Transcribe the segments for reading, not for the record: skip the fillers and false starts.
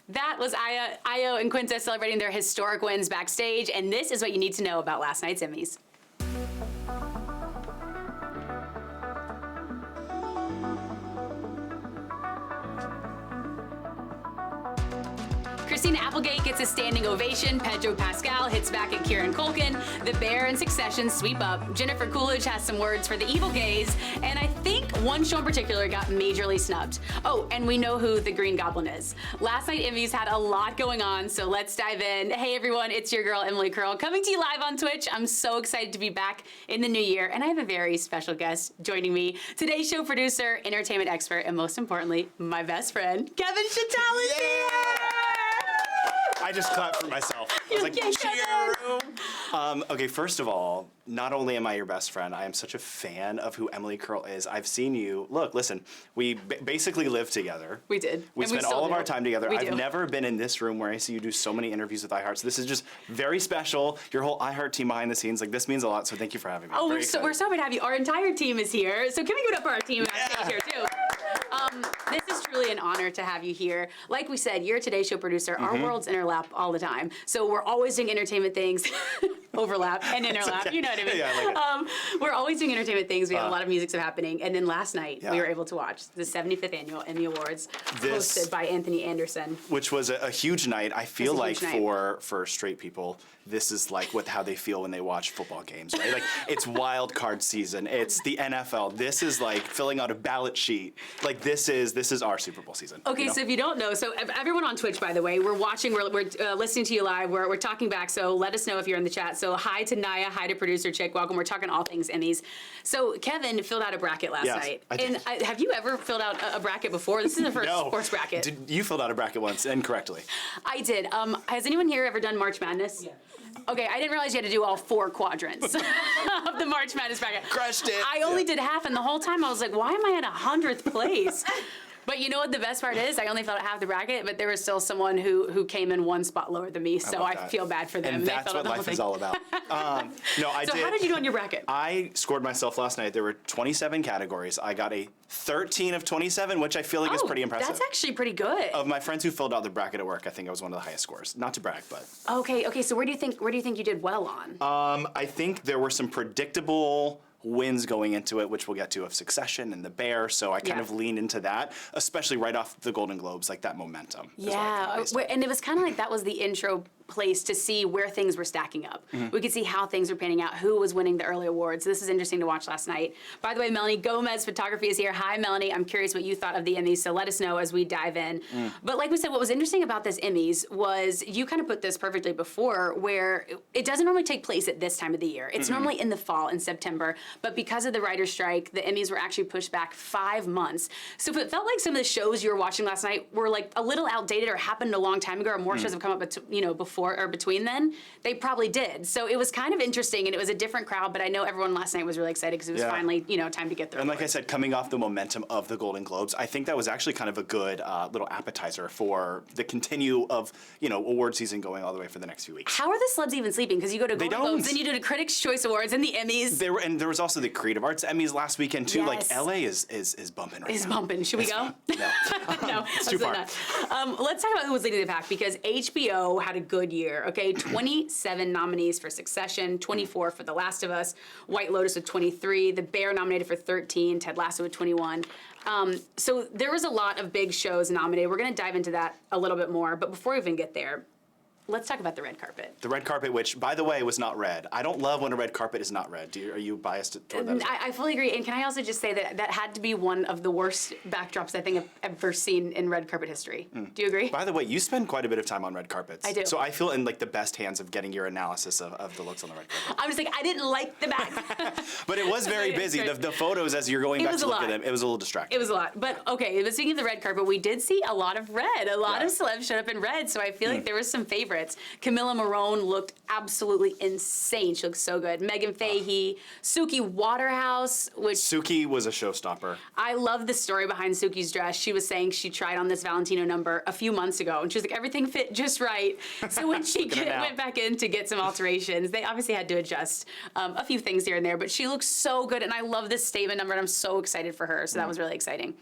That was Io and Quinta celebrating their historic wins backstage, and this is what you need to know about last night's Emmys. Christina Applegate gets a standing ovation. Pedro Pascal hits back at Kieran Culkin. The Bear and Succession sweep up. Jennifer Coolidge has some words for the evil gays. And I think one show in particular got majorly snubbed. Oh, and we know who the Green Goblin is. Last night, Emmys had a lot going on, so let's dive in. Hey, everyone, it's your girl, Emily Curl, coming to you live on Twitch. I'm so excited to be back in the new year, and I have a very special guest joining me. Today's show producer, entertainment expert, and most importantly, my best friend, Kevin Chattal is here! I just clapped for myself. I was like, cheer! Okay, first of all, not only am I your best friend, I am such a fan of who Emily Curl is. I've seen you. Look, listen, we basically live together. We did. We spent all of our time together. We I've do. never been in this room where I see you do so many interviews with iHeart. So this is just very special. Your whole iHeart team behind the scenes, like this means a lot. So thank you for having me. Oh, we're so happy to have you. Our entire team is here. So can we give it up for our team backstage here too? This is truly an honor to have you here. Like we said, you're a Today Show producer. Our worlds interlap all the time. So we're always doing entertainment things. Overlap and interlap, okay. You know what I mean? Yeah, I like it. We're always doing entertainment things. We have a lot of music stuff happening. And then last night, we were able to watch the 75th Annual Emmy Awards hosted by Anthony Anderson. Which was a huge night. I feel like for straight people, this is like how they feel when they watch football games, right? Like, it's wild card season. It's the NFL. This is like filling out a ballot sheet. Like, this is our Super Bowl season. Okay, so if you don't know, so everyone on Twitch, by the way, we're watching, we're listening to you live, we're talking back, so let us know if you're in the chat. So hi to Naya, hi to producer Chick, welcome. We're talking all things Emmys. So Kevin filled out a bracket last night. I did. And have you ever filled out a bracket before? This is the first sports bracket. You filled out a bracket once, incorrectly. I did. Has anyone here ever done March Madness? Yeah. Okay, I didn't realize you had to do all 4 quadrants of the March Madness bracket. Crushed it. I only did half, and the whole time I was like, why am I at 100th place? But you know what the best part is? I only filled out half the bracket, but there was still someone who came in 1 spot lower than me, so I feel bad for them. And that's what life is all about. So how did you do on your bracket? I scored myself last night. There were 27 categories. I got a 13 of 27, which I feel like is pretty impressive. That's actually pretty good. Of my friends who filled out the bracket at work, I think I was one of the highest scores. Not to brag, but. Okay. So where do you think you did well on? I think there were some predictable wins going into it, which we'll get to, of Succession and The Bear, so I kind of leaned into that, especially right off the Golden Globes, like that momentum. Yeah, and it was kind of like that was the intro place to see where things were stacking up. We could see how things were panning out, who was winning the early awards. This is interesting to watch last night. By the way, Melanie Gomez Photography is here. Hi, Melanie. I'm curious what you thought of the Emmys, so let us know as we dive in. But like we said, what was interesting about this Emmys was, you kind of put this perfectly before, where it doesn't normally take place at this time of the year. It's normally in the fall, in September, but because of the writer's strike, the Emmys were actually pushed back 5 months. So if it felt like some of the shows you were watching last night were like a little outdated or happened a long time ago, or more shows have come up, before or between then, they probably did. So it was kind of interesting, and it was a different crowd, but I know everyone last night was really excited because it was finally, time to get there. And like I said, coming off the momentum of the Golden Globes, I think that was actually kind of a good little appetizer for the continue of, award season going all the way for the next few weeks. How are the celebs even sleeping? Because you go to Golden Globes, then you do the Critics' Choice Awards and the Emmys. There was also the Creative Arts Emmys last weekend too. Yes. Like LA is bumping right now. Is bumping. Should we go? No. No, it's too far. Let's talk about who was leading the pack, because HBO had a good year. Okay, 27 nominees for Succession, 24 for The Last of Us, White Lotus with 23, The Bear nominated for 13, Ted Lasso with 21. So there was a lot of big shows nominated. We're going to dive into that a little bit more, but before we even get there, let's talk about the red carpet. The red carpet, which, by the way, was not red. I don't love when a red carpet is not red. Are you biased toward that? I fully agree. And can I also just say that had to be one of the worst backdrops I think I've ever seen in red carpet history. Do you agree? By the way, you spend quite a bit of time on red carpets. I do. So I feel in like the best hands of getting your analysis of the looks on the red carpet. I was like, I didn't like the back. But it was very busy. The photos, as you're going back to look at them, it was a little distracting. It was a lot. But okay, but speaking of the red carpet, we did see a lot of red. A lot of celebs showed up in red, so I feel like there was some favorites. Camilla Marone looked absolutely insane. She looked so good. Megan Fahey, Suki Waterhouse, which... Suki was a showstopper. I love the story behind Suki's dress. She was saying she tried on this Valentino number a few months ago, and she was like, everything fit just right. So when she went back in to get some alterations, they obviously had to adjust a few things here and there, but she looks so good, and I love this statement number, and I'm so excited for her, so that was really exciting.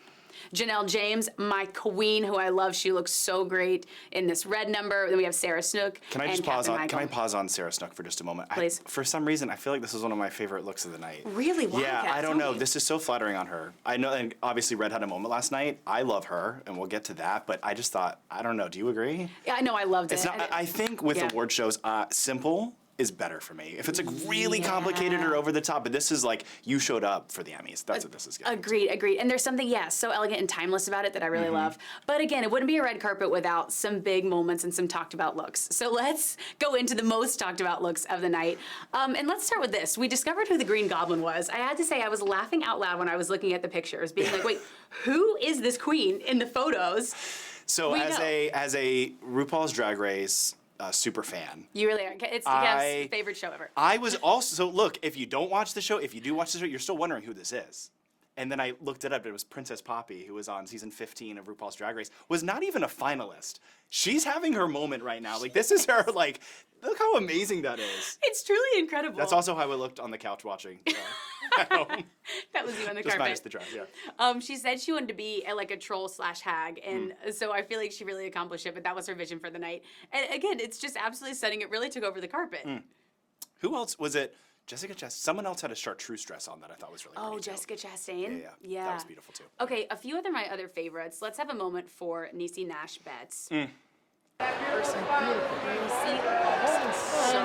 Janelle James, my queen, who I love. She looks so great in this red number. Then we have Sarah Snook. Can I and just pause Captain on? Michael. Can I pause on Sarah Snook for just a moment? Please. For some reason, I feel like this is one of my favorite looks of the night. Really? Why? Yeah, Kat? I don't Tell know. me. This is so flattering on her. I know, and obviously Red had a moment last night. I love her, and we'll get to that. But I just thought, I don't know. Do you agree? Yeah, I know. I loved it. It's not. I think with Yeah. award shows, simple is better for me. If it's like really complicated or over the top, but this is like you showed up for the Emmys. That's what this is getting. Agreed. And there's something, so elegant and timeless about it that I really love. But again, it wouldn't be a red carpet without some big moments and some talked about looks. So let's go into the most talked about looks of the night. And let's start with this. We discovered who the Green Goblin was. I had to say, I was laughing out loud when I was looking at the pictures, being like, wait, who is this queen in the photos? So as a RuPaul's Drag Race super fan. You really are. It's Kev's favorite show ever. I was also, so look, if you don't watch the show, if you do watch the show, you're still wondering who this is. And then I looked it up. It was Princess Poppy, who was on season 15 of RuPaul's Drag Race, was not even a finalist. She's having her moment right now. Like, this is her, like, look how amazing that is. It's truly incredible. That's also how I looked on the couch watching at home. That was you on the Just carpet. minus the dress, yeah. She said she wanted to be like a troll/hag, and so I feel like she really accomplished it. But that was her vision for the night. And again, it's just absolutely stunning. It really took over the carpet. Who else was it? Jessica Chastain. Someone else had a chartreuse dress on that I thought was really pretty. Oh, Jessica Chastain. Yeah. That was beautiful too. Okay, a few other my other favorites. Let's have a moment for Niecy Nash Betts. Person, Niecy looks so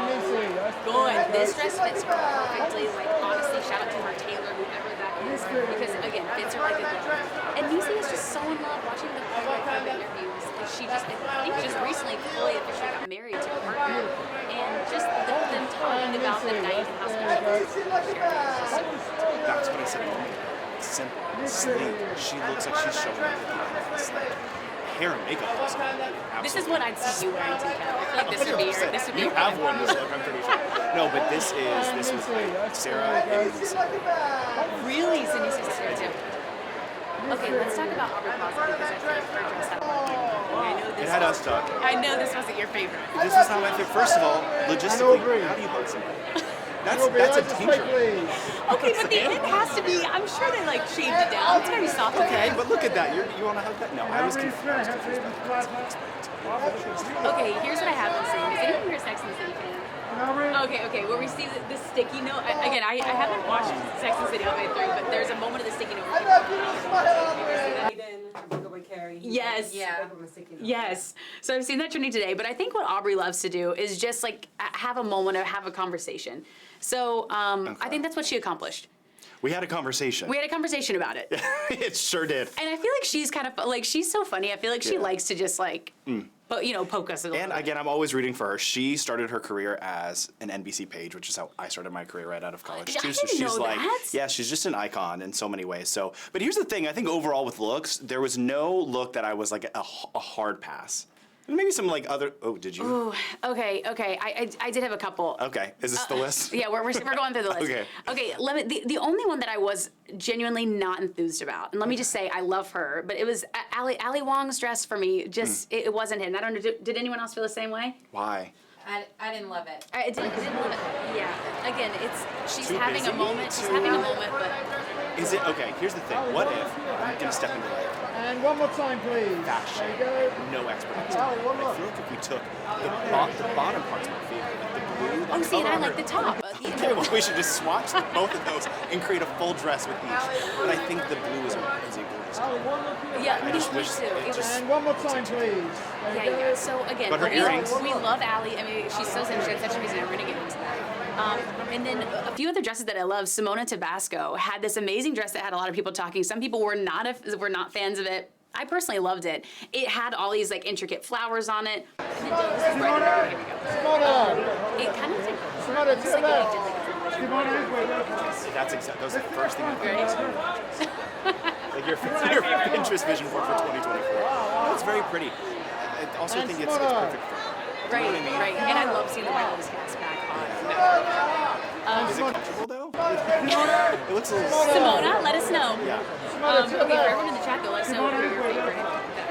good. This dress fits her perfectly. Like, honestly, shout out to her tailor, whoever that is, because again, fits her like a glove. And Niecy is just so in love watching the red carpet interviews. Like, she just, I think, just recently fully officially got married to her partner, and just them talking about the night and how special it is. That's what I said. Simple, sleek. She looks like she's showing up at the like, hair and makeup. Also. This is what I'd see you wearing too, Kev. I feel like this would be your. This would be You your have color. worn this look, I'm pretty sure. No, but this was like Sarah and Really, so Niecy's is here too. Okay, let's talk about Aubrey Plaza because I think her dress had a lot of people. I know this. It had us talking. I know this wasn't your favorite. This was not my favorite. First of all, logistically, how do you hug somebody? That's a danger. Okay, but the end has to be. I'm sure they like shaved it down. It's very soft. Okay, but look at that. You want to hug that? No, I was confused. Okay, here's what I have been seeing. Is anyone here Sex and the City fan? Okay, where we see the sticky note. Again, I haven't watched Sex and the City all the way through, but there's a moment of the sticky note. Yes. Yeah. Yes. So I've seen that trending today, but I think what Aubrey loves to do is just like have a moment or have a conversation. So I think that's what she accomplished. We had a conversation. We had a conversation about it. It sure did. And I feel like she's kind of like, she's so funny. I feel like she likes to just like, poke us a little And bit. again, I'm always rooting for her. She started her career as an NBC page, which is how I started my career right out of college too. I So didn't she's know like, that. she's just an icon in so many ways. So, but here's the thing: I think overall with looks, there was no look that I was like a hard pass. Maybe some like other. Oh, did you? Ooh, okay. I did have a couple. Okay, is this the list? Yeah, we're going through the list. Okay. The only one that I was genuinely not enthused about, and let me just say I love her, but it was Ali Wong's dress for me. Just it wasn't hidden. I don't know. Did anyone else feel the same way? I didn't love it. I didn't love it. Yeah. Again, she's Too having busy? a moment. She's having a moment, but Is it okay? Here's the thing. What if I'm gonna step into like And one more time, please. fashion? There you go. No expertise. Oh, one I more. feel like if we took the bottom part's my favorite, like the blue. oh, see, and I like the top. Okay, well, we should just swatch both of those and create a full dress with each. But I think the blue is a gorgeous color. Yeah, I just wish too. it just. And one more time, please. There you go. Yeah. So again, But her earrings. we love Ali. I mean, she's so central. She had such a reason. We're gonna get into that. And then a few other dresses that I love. Simona Tabasco had this amazing dress that had a lot of people talking. Some people were not fans of it. I personally loved it. It had all these like intricate flowers on it. And then this is right here we go. It kind of did. Simona, to the left. That's exactly. That was the first thing I thought. Like your Pinterest vision board for 2024. It's very pretty. I also think it's perfect for her. Right, You know what I mean? right. And I love seeing the White Lotus cast back on. Is it comfortable though? It looks a little. Simona, let us know. Yeah. Okay, for everyone in the chat though, let us know who your favorite,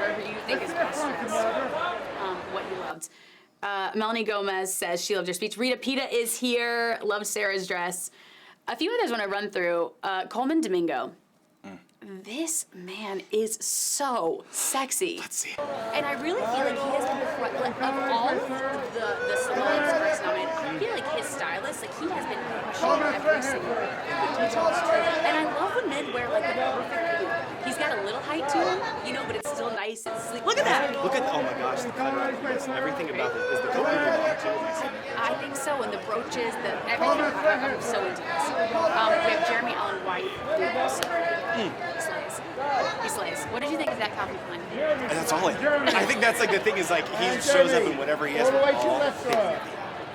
or who you think is best dress. What you loved. Melanie Gomez says she loved her speech. Rita Pita is here. Loved Sarah's dress. A few others want to run through. Coleman Domingo. this man is so sexy. Let's see. And I really feel like he has been the front, like, of all of the celebs that's nominated, I feel like his stylist, like, he has been pushing every single one. And I love when men wear, like, the perfect look. He's got a little height to him, you know, but it's still nice and sleek. Look at that! Look at, oh my gosh, the color. Everything about it. Is the color long too? I think so, and the brooches, everything about it, I'm so into this. We have Jeremy Allen White, who also slays. He slays. What did you think of that Calvin Klein? And that's all I think that's like the thing is like he shows up in whatever he has. All the way to your left, sir.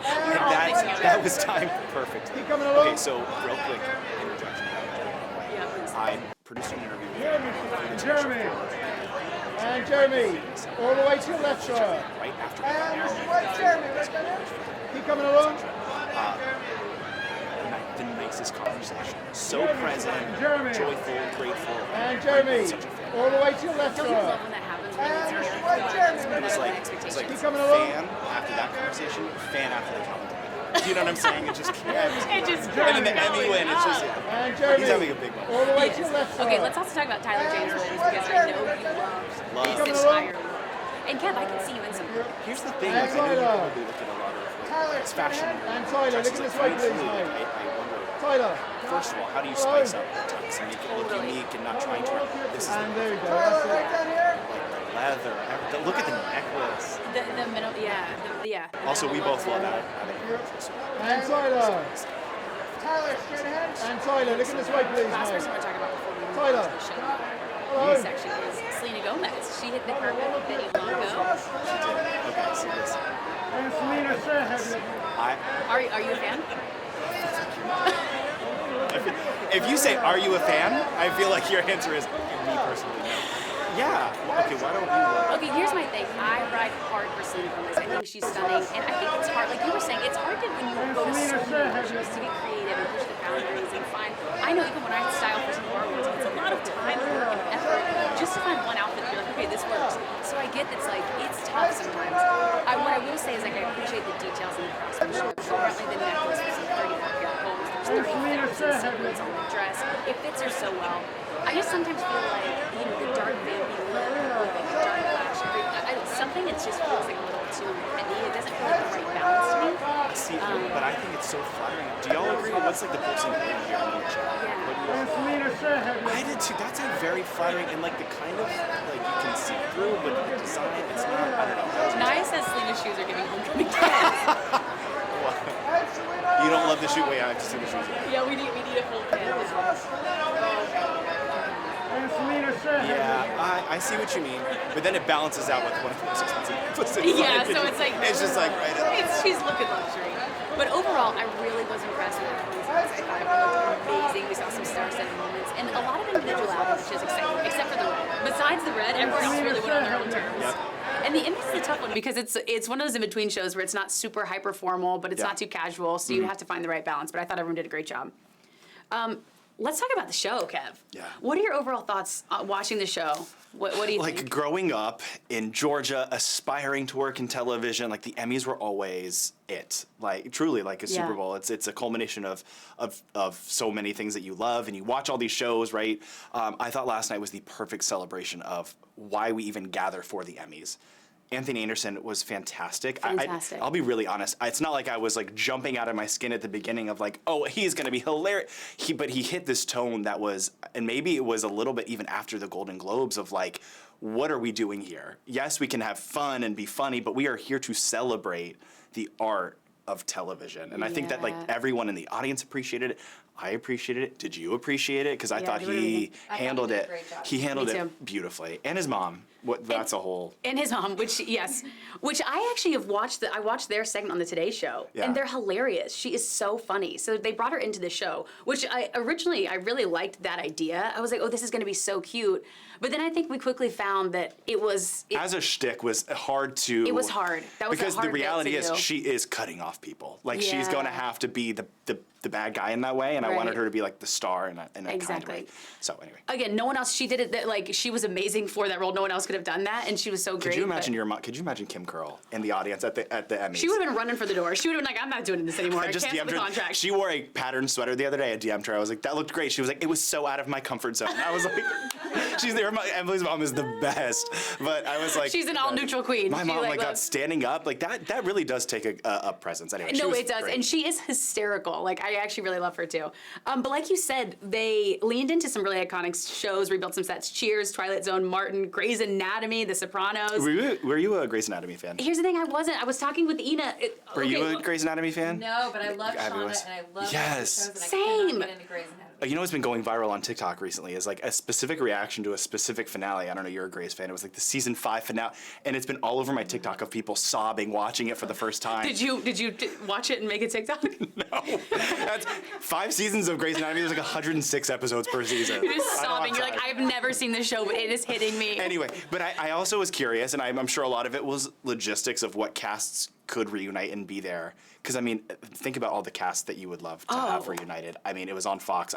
And that was timed perfectly. Okay, so real quick interjection. Yeah, please. I produced an interview with Jeremy. And Jeremy. All the way to your left, sir. right after Keep coming along. the nicest conversation. So present, joyful, grateful. And Jeremy. Such a fan. All the way to your left, Don't you love sir. when that happens when it's your It was like expectations? coming along. fan after that conversation, fan after the comment. Do you know what I'm saying? It just kept. It just And then the Emmy win, it's just. And Jeremy. He's having a big moment. All the way He to your is. left, sir. Okay, let's also talk about Tyler James Williams because I know you loved this entire look. And Kev, I can see you in some. Here's the thing, like, I know you probably look at a lot of like, it's fashion. And Tyler, look at this way, please, mate. I wonder, Tyler. first of all, how do you spice up the tux and make it look unique and not trying to? This is And the, there we go. That's it. like the leather. Look at the necklace. The middle, yeah, yeah. Also, we both love that. And Tyler. And Tyler, look at this way, please, Last mate. person we're talking about before we move Tyler. on to the show. Hello. This section is Selena Gomez. She hit the carpet a bit long ago. Okay, see this. And Selena Shahead. Are you a fan? If you say, "Are you a fan?" I feel like your answer is me personally. No. Yeah. Okay. Why don't you? Okay, here's my thing. I ride hard for Selena Gomez. I think she's stunning, and I think it's hard. Like you were saying, it's hard to when you go to so many workshops to be creative and push the boundaries and find. I know even when I style for some of our awards, it's a lot of time, work, and effort just to find one outfit that you're like, okay, this works. So I get that's like it's tough sometimes. What I will say is like I appreciate the details and the craftsmanship. Apparently the necklace was like 34 karat gold. There's 30,000 sequins on the dress. It fits her so well. I just sometimes feel like, you know, the dark vampy lip with the dark lash. Something it just feels like a little too heavy. It doesn't feel like the right balance to me. See, but I think it's so flattering. Do y'all agree? What's like the person here on the chat? Yeah. And Selena Shahead. I did too. That's a very flattering and like the kind of like you can see through, but the design it's not. I don't know. Naya says Selena's shoes are giving homecoming. You don't love the shoe? Wait, I have to see the shoes. Yeah, we need a full kit. And Selena Shahead. Yeah, I see what you mean, but then it balances out with one of the most expensive necklaces. Yeah, so it's like it's just like right. she's looking luxury. But overall, I really was impressed with her performance. I thought it looked amazing. We saw some star-studded moments and a lot of individual outfits, which is exciting, except for the red. Besides the red, everyone else really went on their own terms. Yep. And the Emmys is a tough one because it's one of those in-between shows where it's not super hyper formal, but it's not too casual, so you have to find the right balance. But I thought everyone did a great job. Let's talk about the show, Kev. Yeah. What are your overall thoughts watching the show? What do you Like think? growing up in Georgia, aspiring to work in television, like the Emmys were always it. Like truly, like a Super Bowl. It's a culmination of so many things that you love, and you watch all these shows, right? I thought last night was the perfect celebration of why we even gather for the Emmys. Anthony Anderson was fantastic. Fantastic. I'll be really honest. It's not like I was like jumping out of my skin at the beginning of like, oh, he's gonna be hilarious. But he hit this tone that was, and maybe it was a little bit even after the Golden Globes of like, what are we doing here? Yes, we can have fun and be funny, but we are here to celebrate the art of television. And I think that like everyone in the audience appreciated it. I appreciated it. Did you appreciate it? Because I thought he handled it. He handled it beautifully, and his mom. That's a whole. And his mom, which I actually have watched. I watched their segment on the Today Show, and they're hilarious. She is so funny. So they brought her into the show, which I really liked that idea. I was like, oh, this is going to be so cute. But then I think we quickly found that as a shtick was hard to. It was hard. That was because a hard the reality bit to is do. she is cutting off people. Like she's going to have to be the bad guy in that way, and I wanted her to be like the star in a kind of way. So anyway. Again, no one else. She did it. Like she was amazing for that role. No one else could have done that, and she was so great. Could you imagine your mom? Could you imagine Kim Curl in the audience at the Emmys? She would have been running for the door. She would have been like, I'm not doing this anymore. I just cancel the DM'd her. contract. She wore a patterned sweater the other day. I DM'd her. I was like, that looked great. She was like, it was so out of my comfort zone. I was like, she's there. Emily's mom is the best. But I was like, she's an all-neutral queen. My She, mom like that loves- standing up like that. That really does take a presence. Anyway, she No, was it does, great. and she is hysterical. Like, I actually really love her too. But like you said, they leaned into some really iconic shows, rebuilt some sets. Cheers, Twilight Zone, Martin, Grey's Anatomy, The Sopranos. Were you a Grey's Anatomy fan? Here's the thing, I wasn't. I was talking with Ina. Were you a Grey's Anatomy fan? No, but I love Abby Shonda was. and I love Yes. shows and I Same. cannot get into Grey's Anatomy. You know what's been going viral on TikTok recently is like a specific reaction to a specific finale. I don't know, you're a Grey's fan. It was like the season 5 finale, and it's been all over my TikTok of people sobbing watching it for the first time. Did you watch it and make a TikTok? No. That's 5 seasons of Grey's Anatomy. There's like 106 episodes per season. You're just I don't sobbing. have You're like, time. I've never seen this show, but it is hitting me. Anyway, but I also was curious, and I'm sure a lot of it was logistics of what casts could reunite and be there. Because, I mean, think about all the casts that you would love to have reunited. I mean, it was on Fox.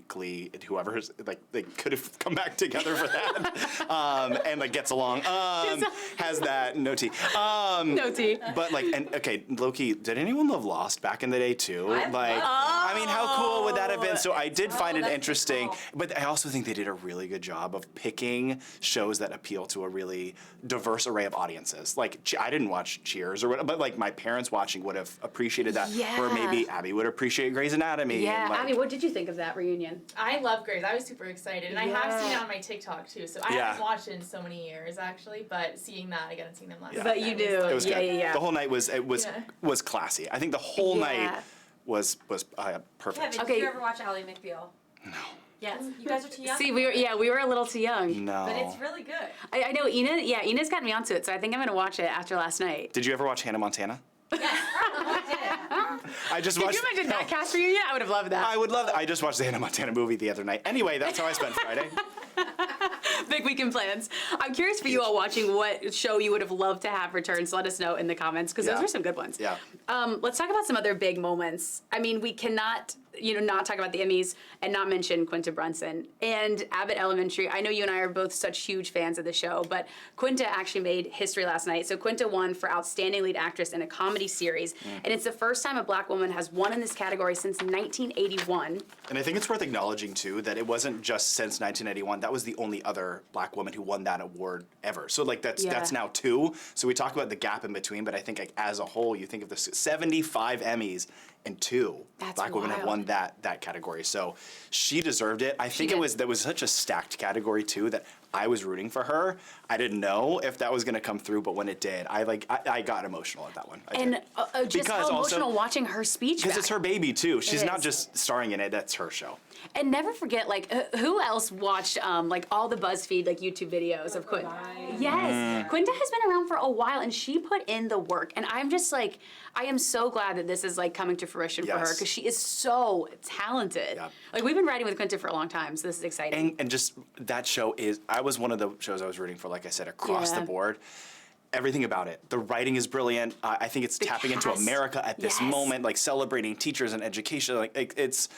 Glee, whoever's, like, they could have come back together for that. And, like, gets along. Has that, no tea. No tea. But, like, and, okay, Loki, did anyone love Lost back in the day, too? I mean, how cool would that have been? So I did find it that's interesting. cool. But I also think they did a really good job of picking shows that appeal to a really diverse array of audiences. Like, I didn't watch Cheers or whatever, but like my parents watching would have appreciated that. Yeah. Or maybe Abby would appreciate Grey's Anatomy. Yeah, and, like, Abby, what did you think of that reunion? I love Grey's. I was super excited, and I have Yeah. seen it on my TikTok too. So I Yeah. haven't watched it in so many years, actually. But seeing that, I got to see them last Yeah. night. But you That do. it was Yeah, good. yeah, yeah. The whole night was Yeah. classy. I think the whole Yeah. night was perfect. Kevin, Okay. did you ever watch Ally McBeal? No. Yes. You guys are too young. See, we were a little too young. No. But it's really good. I know Ina's got me onto it, so I think I'm gonna watch it after last night. Did you ever watch Hannah Montana? Yes. I did. I just Could watched. you imagine that cast reunion? I would have loved that. I would love that. I just watched the Hannah Montana movie the other night. Anyway, that's how I spent Friday. Big weekend plans. I'm curious for you all watching what show you would have loved to have return, so let us know in the comments, because those Yeah. were some good ones. Yeah. Let's talk about some other big moments. I mean, we cannot, not talk about the Emmys and not mention Quinta Brunson and Abbott Elementary. I know you and I are both such huge fans of the show, but Quinta actually made history last night. So Quinta won for Outstanding Lead Actress in a Comedy Series, and it's the first time a Black woman has won in this category since 1981. And I think it's worth acknowledging, too, that it wasn't just since 1981. That was the only other Black woman who won that award ever. So, like, that's now 2. So we talk about the gap in between, but I think, like, as a whole, you think of the 75 Emmys and 2 That's Black women have wild. won that category. So she deserved it. I think that was such a stacked category, too, that I was rooting for her. I didn't know if that was going to come through, but when it did, I got emotional at that one. I And did. just Because how also- emotional watching her speech Because it's her baby, too. She's not is. just starring in it. That's her show. And never forget, like, who else watched, like, all the BuzzFeed, like, YouTube videos of Quinta? Yes. Quinta has been around for a while, and she put in the work. And I'm just, like, I am so glad that this is, like, coming to fruition for her, Yes. because she is so talented. Yep. Like, we've been writing with Quinta for a long time, so this is exciting. And just that show I was one of the shows I was rooting for, like I said, across the board. Everything about it. The writing is brilliant. I think it's tapping into cast. America at this Yes. moment, like celebrating teachers and education. Like it's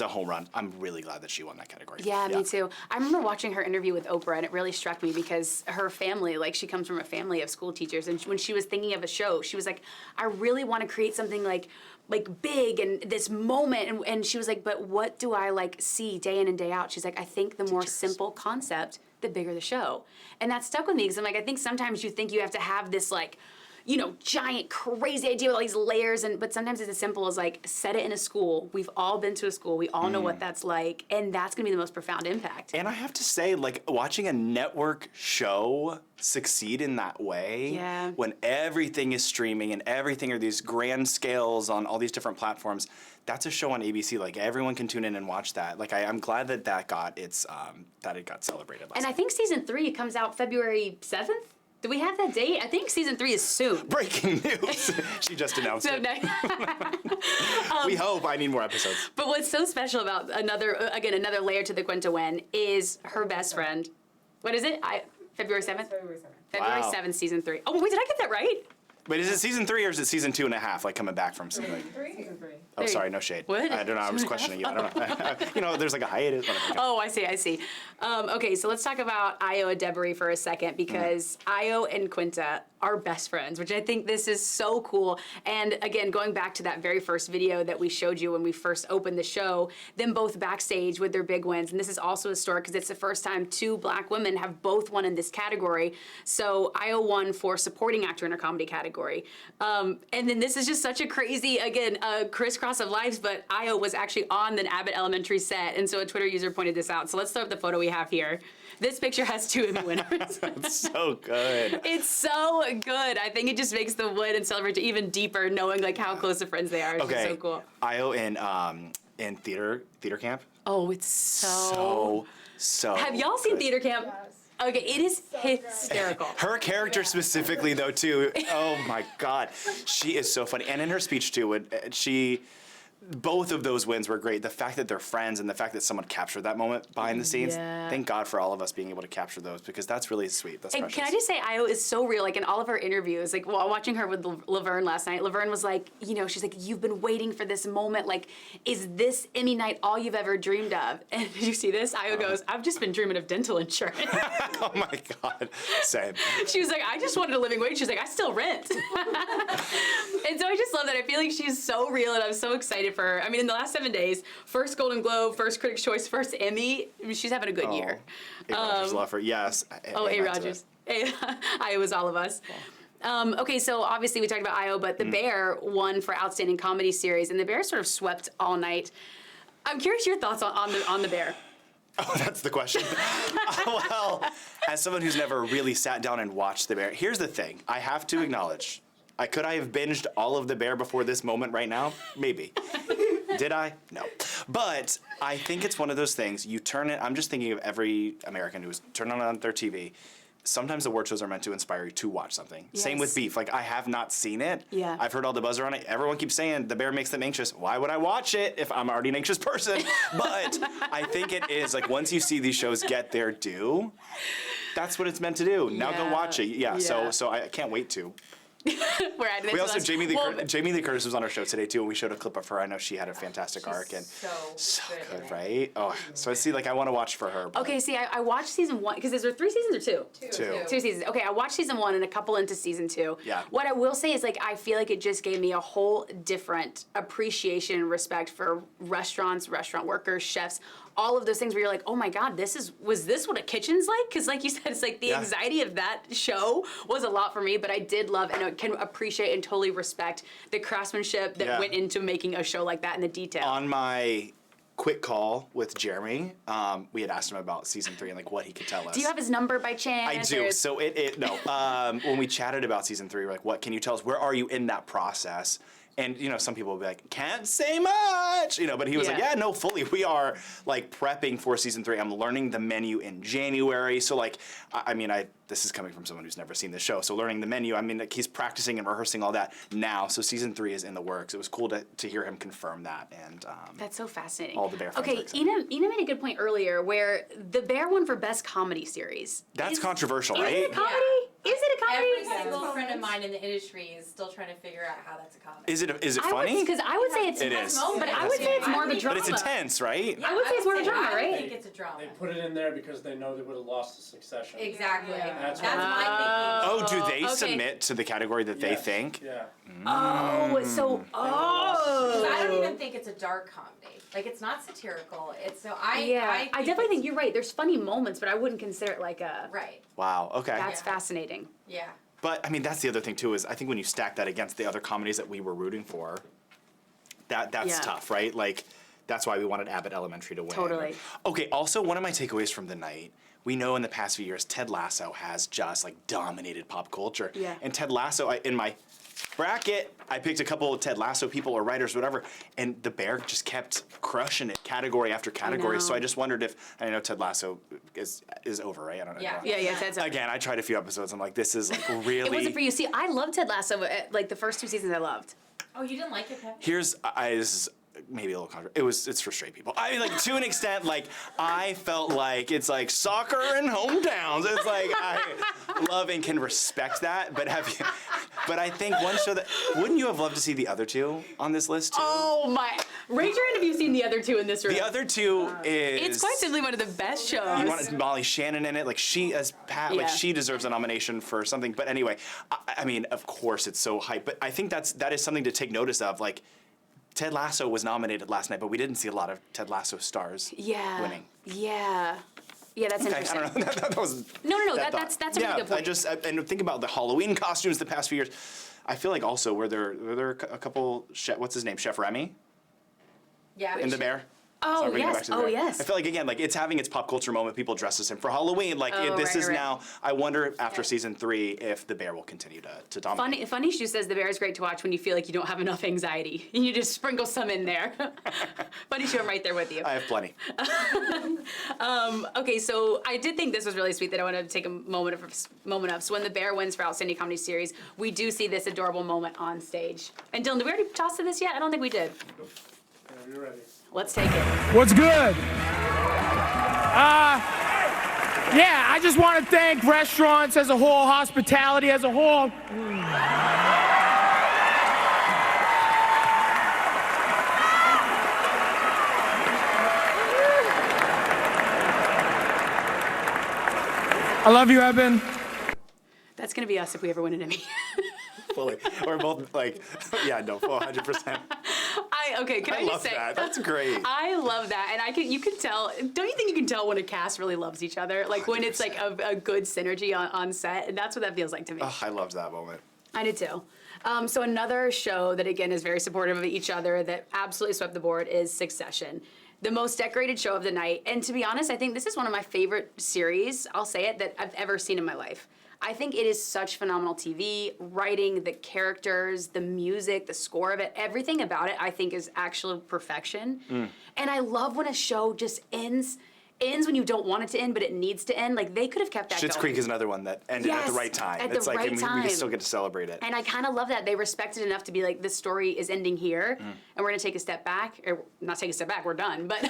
a home run. I'm really glad that she won that category. Yeah, me too. I remember watching her interview with Oprah, and it really struck me because her family, like, she comes from a family of school teachers, and when she was thinking of a show, she was like, I really want to create something like big and this moment, and she was like, but what do I, like, see day in and day out? She's like, I think the more simple concept, the bigger the show. And that stuck with me, because I'm like, I think sometimes you think you have to have this, like, giant, crazy idea with all these layers, but sometimes it's as simple as, like, set it in a school. We've all been to a school. We all know what that's like, and that's going to be the most profound impact. And I have to say, like, watching a network show succeed in that way, Yeah. when everything is streaming and everything are these grand scales on all these different platforms, that's a show on ABC. Like, everyone can tune in and watch that. Like, I'm glad that got that it got celebrated last And I night. think season 3 comes out February 7th. Do we have that date? I think season 3 is soon. Breaking news. She just announced So it. no. We hope. I need more episodes. But what's so special about another layer to the Quinta win is her best friend. What is it? February 7th? February 7th. February Wow. 7th, season 3. Oh, wait, did I get that right? Wait, is it season 3 or is it season 2.5, like coming back from something? Season 3. Oh, sorry, no shade. What? I don't know. I was questioning you. I don't know. You know, there's like a hiatus. Oh, I see. Okay, so let's talk about Io and Debris for a second because Io and Quinta are best friends, which I think this is so cool. And again, going back to that very first video that we showed you when we first opened the show, them both backstage with their big wins. And this is also historic because it's the first time 2 Black women have both won in this category. So Io won for supporting actor in a comedy category. And then this is just such a crazy, again, crisscross of lives, but Io was actually on the Abbott Elementary set. And so a Twitter user pointed this out. So let's throw up the photo we have here. This picture has 2 Emmy winners. It's so good. It's so good. I think it just makes the win and celebration even deeper, knowing like how close of friends they are. It's just so cool. Io in theater camp. Oh, it's so. Have y'all seen theater camp? Yes. Okay, it is hysterical. Her character specifically, though, too. Oh my God, she is so funny. And in her speech too, both of those wins were great. The fact that they're friends and the fact that someone captured that moment behind the scenes. Yeah. Thank God for all of us being able to capture those because that's really sweet. That's And precious. can I just say, Io is so real. Like in all of her interviews, like while watching her with Laverne last night, Laverne was like, you know, she's like, you've been waiting for this moment. Like, is this Emmy night all you've ever dreamed of? And did you see this? Io goes, I've just been dreaming of dental insurance. Oh my God, same. She was like, I just wanted a living wage. She's like, I still rent. And so I just love that. I feel like she's so real, and I'm so excited for her. I mean, in the last 7 days, first Golden Globe, first Critics' Choice, first Emmy. I mean, she's having a good year. A. Rogers, love her. Yes. A. Rogers. Io was all of us. Okay, so obviously we talked about Io, but The Bear won for Outstanding Comedy Series, and The Bear sort of swept all night. I'm curious your thoughts on the Bear. Oh, that's the question. Well, as someone who's never really sat down and watched The Bear, here's the thing. I have to acknowledge, could I have binged all of The Bear before this moment right now? Maybe. Did I? No. But I think it's one of those things, you turn it, I'm just thinking of every American who's turned on their TV. Sometimes award shows are meant to inspire you to watch something. Yes. Same with Beef. Like, I have not seen it. Yeah. I've heard all the buzz around it. Everyone keeps saying The Bear makes them anxious. Why would I watch it if I'm already an anxious person? But I think it is, like, once you see these shows get their due, that's what it's meant to do. Now go watch it. Yeah. So I can't wait to. We're adding it We to also, us. Jamie Lee Curtis was on our show today, too, and we showed a clip of her. I know she had a fantastic arc. And so good, in it. right? Oh, so I see, like, I want to watch for her. But Okay, see, I watched season 1, because is there 3 seasons or 2? Two. 2 seasons. Okay, I watched season 1 and a couple into season 2. Yeah. What I will say is, like, I feel like it just gave me a whole different appreciation and respect for restaurants, restaurant workers, chefs, all of those things where you're like, oh my God, was this what a kitchen's like? Because like you said, it's like the anxiety of that show was a lot for me, but I did love and I can appreciate and totally respect the craftsmanship that went into making a show like that and the detail. On my quick call with Jeremy, we had asked him about season 3 and like what he could tell us. Do you have his number by chance? I do. So when we chatted about season 3, we're like, what can you tell us? Where are you in that process? And, you know, some people will be like, can't say much, you know, but he was like, yeah, no, fully. We are, like, prepping for season 3. I'm learning the menu in January. So, like, I mean, this is coming from someone who's never seen the show. So learning the menu, I mean, like, he's practicing and rehearsing all that now. So season 3 is in the works. It was cool to hear him confirm that. And that's so fascinating. All the Bear fans Okay, Ina made a good point earlier where The Bear won for Best Comedy Series. That's controversial, Is right? it a comedy? Is it a comedy? Every single friend of mine in the industry is still trying to figure out how that's a comedy. Is it funny? Because I would say it's It is. but I would say it's more of a drama. But it's intense, right? I would say it's more of a drama, I right? think it's a drama. They put it in there because they know they would have lost the Succession. Exactly. That's That's why. my thinking. Oh, do they Okay. submit to the category that they Yes. think? Yeah. Oh, so I don't even think it's a dark comedy. Like, it's not satirical. It's so I definitely think you're right. There's funny moments, but I wouldn't consider it like a. right. Wow, okay. That's fascinating. Yeah. But, I mean, that's the other thing, too, is I think when you stack that against the other comedies that we were rooting for, that's tough, right? Like, that's why we wanted Abbott Elementary to win. Totally. Okay, also, one of my takeaways from the night, we know in the past few years, Ted Lasso has just, like, dominated pop culture. Yeah. And Ted Lasso, in my bracket, I picked a couple of Ted Lasso people or writers, whatever, and The Bear just kept crushing it category after category. So know. I just wondered if, I know Ted Lasso is over, right? I don't know. Yeah. Yeah, Ted's up. Again, I tried a few episodes. I'm like, this is like really. It wasn't for you. See, I love Ted Lasso. Like the first 2 seasons, I loved. Oh, you didn't like it, Pep? Here's this is maybe a little controversial. It's for straight people. I mean, like to an extent, like I felt like it's like soccer and hometowns. It's like I love and can respect that, but But I think one show that wouldn't you have loved to see the other two on this list too? Oh my! Raise your hand if you've seen the other two in this room. The other two is. It's quite simply one of the best shows. You wanted Molly Shannon in it, like she as Pat, like Yeah. she deserves a nomination for something. But anyway, I mean, of course it's so hype. But I think that is something to take notice of. Like, Ted Lasso was nominated last night, but we didn't see a lot of Ted Lasso stars winning. Yeah, that's Okay, interesting. I don't know. that was No. that That's thought. a really good point. And think about the Halloween costumes the past few years. I feel like also were there a couple what's his name, Chef Remy Yeah. in The Bear. Oh, Sorry, bringing it yes. back to The Oh, Bear. yes. I feel like again, like it's having its pop culture moment. People dress as him for Halloween. Like Oh, this right, is right. now. I wonder after season 3 if The Bear will continue to dominate. Funny Shoe says The Bear is great to watch when you feel like you don't have enough anxiety. And you just sprinkle some in there. Funny Shoe, I'm right there with you. I have plenty. Okay, so I did think this was really sweet that I wanted to take a moment of. So when The Bear wins for Outstanding Comedy Series, we do see this adorable moment on stage. And Dylan, did we already toss to this yet? I don't think we did. Yeah, you're ready. Let's take it. What's good? Yeah, I just want to thank restaurants as a whole, hospitality as a whole. I love you, Eben. That's gonna be us if we ever win an Emmy. Fully. We're both like, yeah, no, 100%. Can I I just love say, that. That's great. I love that, and you can tell. Don't you think you can tell when a cast really loves each other? Like when it's like a good synergy on set, and that's what that feels like to me. Oh, I loved that moment. I did too. So another show that again is very supportive of each other that absolutely swept the board is Succession. The most decorated show of the night, and to be honest, I think this is one of my favorite series, I'll say it, that I've ever seen in my life. I think it is such phenomenal TV, writing, the characters, the music, the score of it, everything about it I think is actual perfection. And I love when a show just ends when you don't want it to end, but it needs to end. Like they could have kept that Schitt's going. Creek is another one that ended at the Yes, right time. at the It's like right and we time. can still get to celebrate it. And I kind of love that. They respected enough to be like, this story is ending here, and we're going to take a step back. Or not take a step back, we're done. But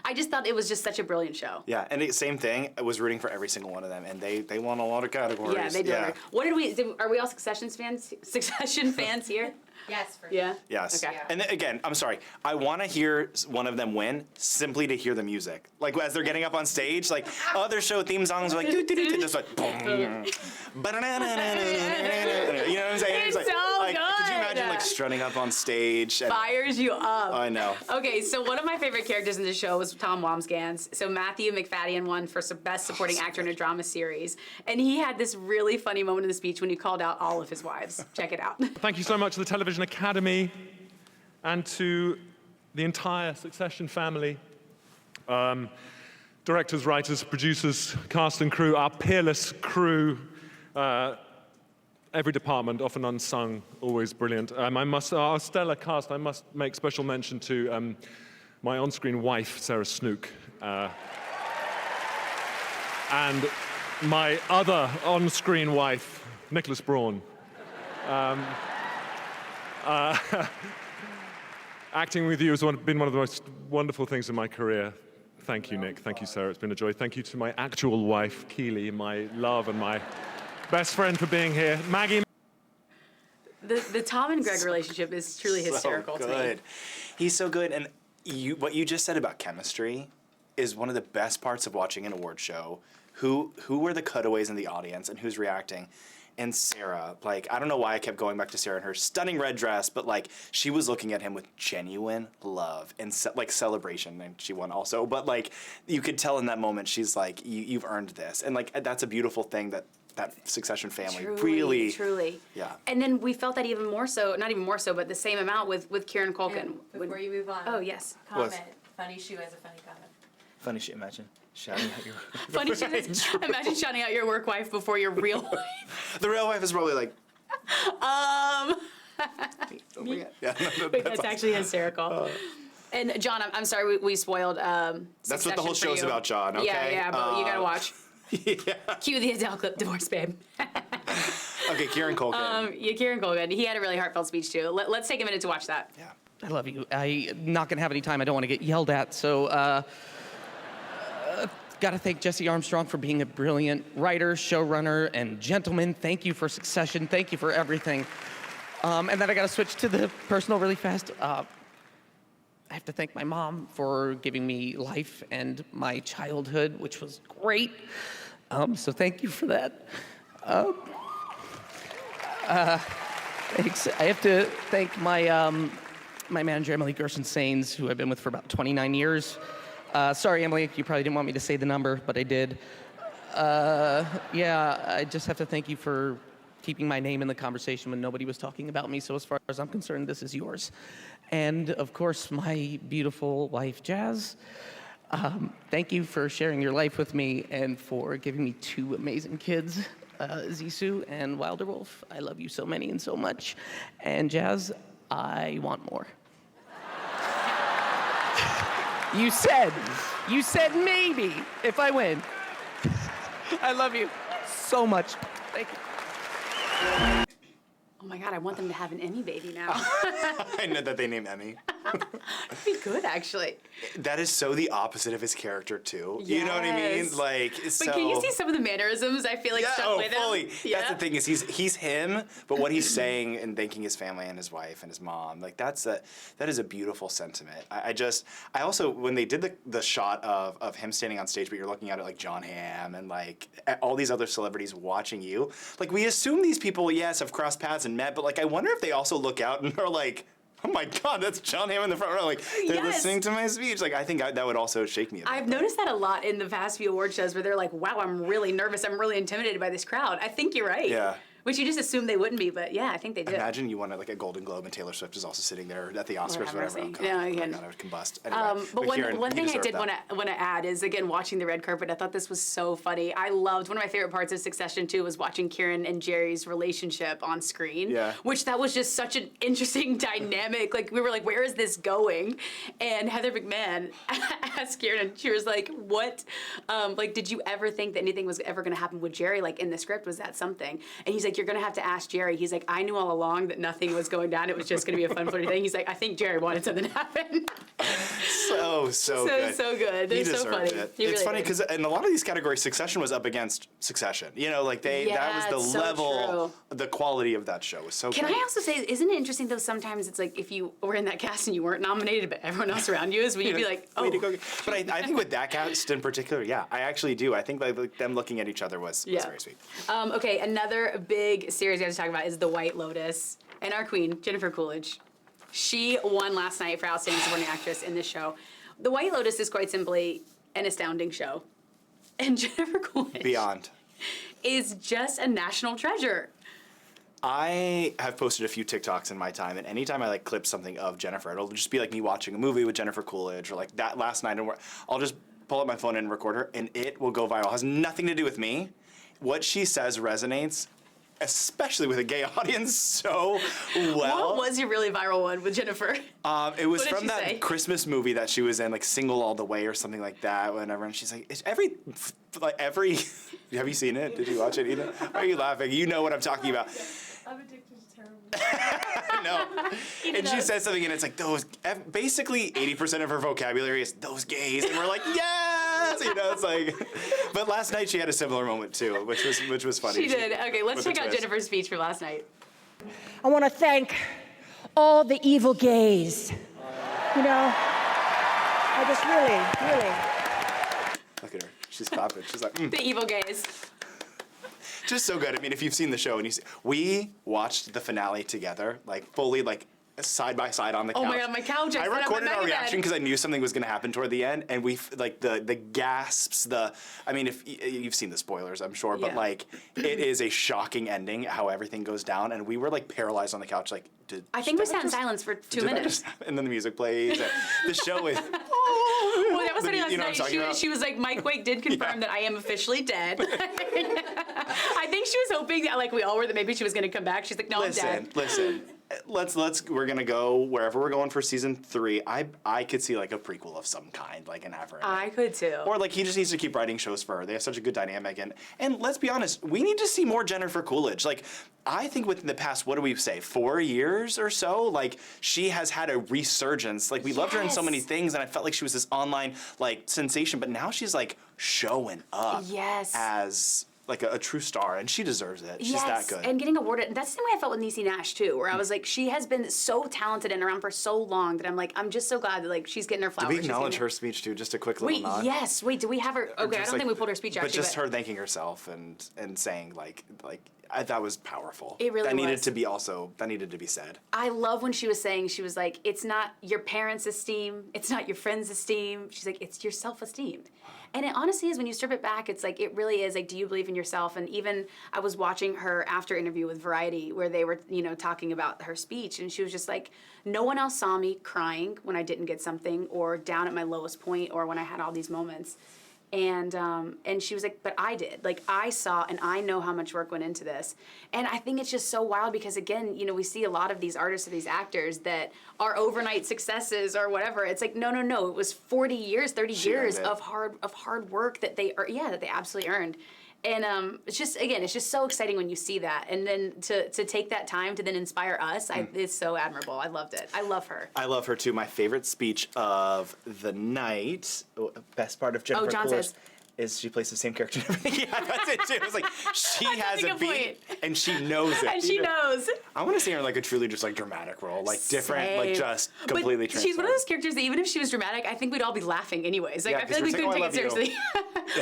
I just thought it was just such a brilliant show. Yeah, and same thing. I was rooting for every single one of them, and they won a lot of categories. Yeah, they did. What are we all Succession fans here? Yes, for Yeah? Yes. Okay. Yeah. And then, again, I'm sorry. I want to hear one of them win simply to hear the music. Like as they're getting up on stage, like other show theme songs are like just like boom. You know what I'm saying? It's like, so like, could you good. imagine like strutting up on stage? And, Fires you up. I know. Okay, so one of my favorite characters in the show was Tom Wambsgans. So Matthew McFadden won for Best Supporting Actor in a Drama Series. And he had this really funny moment in the speech when he called out all of his wives. Check it out. Thank you so much to the Television Academy and to the entire Succession family. Directors, writers, producers, cast and crew, our peerless crew, every department, often unsung, always brilliant. Our stellar cast, I must make special mention to my on-screen wife, Sarah Snook, and my other on-screen wife, Nicholas Braun. Acting with you has been one of the most wonderful things in my career. Thank you, Nick. Thank you, Sarah. It's been a joy. Thank you to my actual wife, Keely, my love and my best friend, for being here. Maggie. The Tom and Greg relationship is truly hysterical so to me. good. He's so good, and what you just said about chemistry is one of the best parts of watching an award show. Who were the cutaways in the audience and who's reacting? And Sarah, like, I don't know why I kept going back to Sarah in her stunning red dress, but like she was looking at him with genuine love and like celebration, and she won also. But like you could tell in that moment, she's like, "You've earned this," and like that's a beautiful thing that Succession family Truly. Yeah. And then we felt that even more so, not even more so, but the same amount with Kieran Culkin. And before you move on. Oh, yes. Comment. Funny Shoe has a funny comment. Funny shit. Imagine shouting at your. Funny shit is, imagine shouting out your work wife before your real wife. The real wife is probably like. Yeah, Yeah, that's actually hysterical. And John, I'm sorry we spoiled. That's what the whole Succession for show's you. about, John. Okay. Yeah, but you gotta watch. Yeah. Cue the Adele clip, divorce babe. Okay, Kieran Culkin. Yeah, Kieran Culkin. He had a really heartfelt speech too. Let's take a minute to watch that. Yeah. I love you. I'm not going to have any time. I don't want to get yelled at. So got to thank Jesse Armstrong for being a brilliant writer, showrunner, and gentleman. Thank you for Succession. Thank you for everything. And then I got to switch to the personal really fast. I have to thank my mom for giving me life and my childhood, which was great. So thank you for that. Thanks. I have to thank my my manager, Emily Gerson-Sains, who I've been with for about 29 years. Sorry, Emily, you probably didn't want me to say the number, but I did. Yeah, I just have to thank you for keeping my name in the conversation when nobody was talking about me. So as far as I'm concerned, this is yours. And of course, my beautiful wife, Jazz. Thank you for sharing your life with me and for giving me 2 amazing kids, Zissou and Wilder Wolf. I love you so many and so much. And Jazz, I want more. You said maybe if I win. I love you so much. Thank you. Oh my God, I want them to have an Emmy baby now. I know that they named Emmy. That'd be good, actually. That is so the opposite of his character, too. You know what I mean? Yes. Like, But can you see some of the mannerisms I feel like stuck with him? fully. Yeah. That's the thing is he's him, but what he's saying and thanking his family and his wife and his mom, like that is a beautiful sentiment. I also when they did the shot of him standing on stage, but you're looking at it like John Hamm and like all these other celebrities watching you, like we assume these people, yes, have crossed paths and met, but like I wonder if they also look out and are like, oh my God, that's John Hamm in the front row. Like, they're listening to my speech. Like, I think that would also shake me a bit. I've noticed that a lot in the past few award shows where they're like, wow, I'm really nervous. I'm really intimidated by this crowd. I think you're right. Yeah. Which you just assume they wouldn't be, but yeah, I think they do. Imagine you won like a Golden Globe and Taylor Swift is also sitting there at the Oscars, have whatever. mercy. Oh, God, Yeah, oh, again. God, I would combust. Anyway, But Kieran, one you thing I deserve did that. want to add is, again, watching the red carpet, I thought this was so funny. I loved, one of my favorite parts of Succession, too, was watching Kieran and Jerry's relationship on screen. Yeah. Which that was just such an interesting dynamic. Like, we were like, where is this going? And Heather McMahon asked Kieran, and she was like, what, like, did you ever think that anything was ever going to happen with Jerry? Like, in the script, was that something? And he's like, you're going to have to ask Jerry. He's like, I knew all along that nothing was going down. It was just going to be a fun, flirty thing. He's like, I think Jerry wanted something to happen. So good. So good. They're He so deserved funny. it. He It's really funny did. because in a lot of these categories, Succession was up against Succession. You know, like that Yeah, was it's the so level, true. the quality of that show was so Can great. I also say, isn't it interesting though, sometimes it's like if you were in that cast and you weren't nominated, but everyone else around you is, would you be like, oh. Way to go. But I think with that cast in particular, yeah, I actually do. I think like them looking at each other was very sweet. Okay, another big series we have to talk about is The White Lotus. And our queen, Jennifer Coolidge. She won last night for Outstanding Supporting Actress in this show. The White Lotus is quite simply an astounding show. And Jennifer Coolidge Beyond. is just a national treasure. I have posted a few TikToks in my time, and anytime I like clip something of Jennifer, it'll just be like me watching a movie with Jennifer Coolidge, or like that last night, and I'll just pull up my phone and record her, and it will go viral. It has nothing to do with me. What she says resonates, especially with a gay audience, so well. What was your really viral one with Jennifer? It was What did from she that say? Christmas movie that she was in, like Single All the Way or something like that. Whenever, and she's like, "It's every." Have you seen it? Did you watch it, Eda? Why are you laughing? You know what I'm talking about. I'm addicted to terrible. No. And she says something, and it's like those. Basically, 80% of her vocabulary is those gays, and we're like, yes, you know. It's like. But last night she had a similar moment too, which was funny. She did. Okay, let's with check the out twist. Jennifer's speech from last night. I want to thank all the evil gays. You know, I just really. Look at her. She's clapping. She's like, The evil gays. just so good. I mean, if you've seen the show, and we watched the finale together, like fully, like side by side on the couch. Oh my God, my couch. I sat on recorded my our bed. reaction because I knew something was going to happen toward the end, and like the gasps, I mean, if you've seen the spoilers, I'm sure, but Yeah. like it is a shocking ending how everything goes down, and we were like paralyzed on the couch, like. I think we sat in silence for 2 minutes. And then the music plays. And the show is. Well, that was funny last You know what I'm night. talking about? She was like, Mike Wake did confirm that I am officially dead. I think she was hoping that, like we all were, that maybe she was going to come back. She's like, no, I'm dead. Listen. we're gonna go wherever we're going for season 3. I could see like a prequel of some kind, like an Ever. I could too. Or like he just needs to keep writing shows for her. They have such a good dynamic, and let's be honest, we need to see more Jennifer Coolidge. Like I think within the past, what do we say, 4 years or so, like she has had a resurgence. Like we loved her in so many things, and I felt like she was this online like sensation, but now she's like showing up as like a true star, and she deserves it. She's that good. And getting awarded. That's the way I felt with Niecy Nash too, where I was like, she has been so talented and around for so long that I'm like, I'm just so glad that like she's getting her flowers. Did we acknowledge her speech too? Just a quick little nod. Yes. Wait, do we have her? Okay, I don't think we pulled her speech actually. But just her thanking herself and saying like that was powerful. It really that needed was. that needed to be said. I love when she was saying, she was like, it's not your parents' esteem, it's not your friends' esteem. She's like, it's your self-esteem. And it honestly is, when you strip it back, it's like, it really is like, do you believe in yourself? And even I was watching her after interview with Variety where they were, talking about her speech, and she was just like, no one else saw me crying when I didn't get something, or down at my lowest point, or when I had all these moments. And she was like, but I did. Like, I saw and I know how much work went into this. And I think it's just so wild because, again, we see a lot of these artists or these actors that are overnight successes or whatever. It's like, no. It was 40 years, 30 years of hard work that they absolutely earned. And it's just so exciting when you see that. And then to take that time to then inspire us, it's so admirable. I loved it. I love her. I love her too. My favorite speech of the night, best part of Jennifer Coolidge, is she plays the same character. Yeah, that's it too. It's like she has a beat and she knows it. And she knows. I want to see her in like a truly just like dramatic role, like different, like just completely transformed. She's one of those characters that even if she was dramatic, I think we'd all be laughing anyways. Like I feel like we couldn't take it seriously.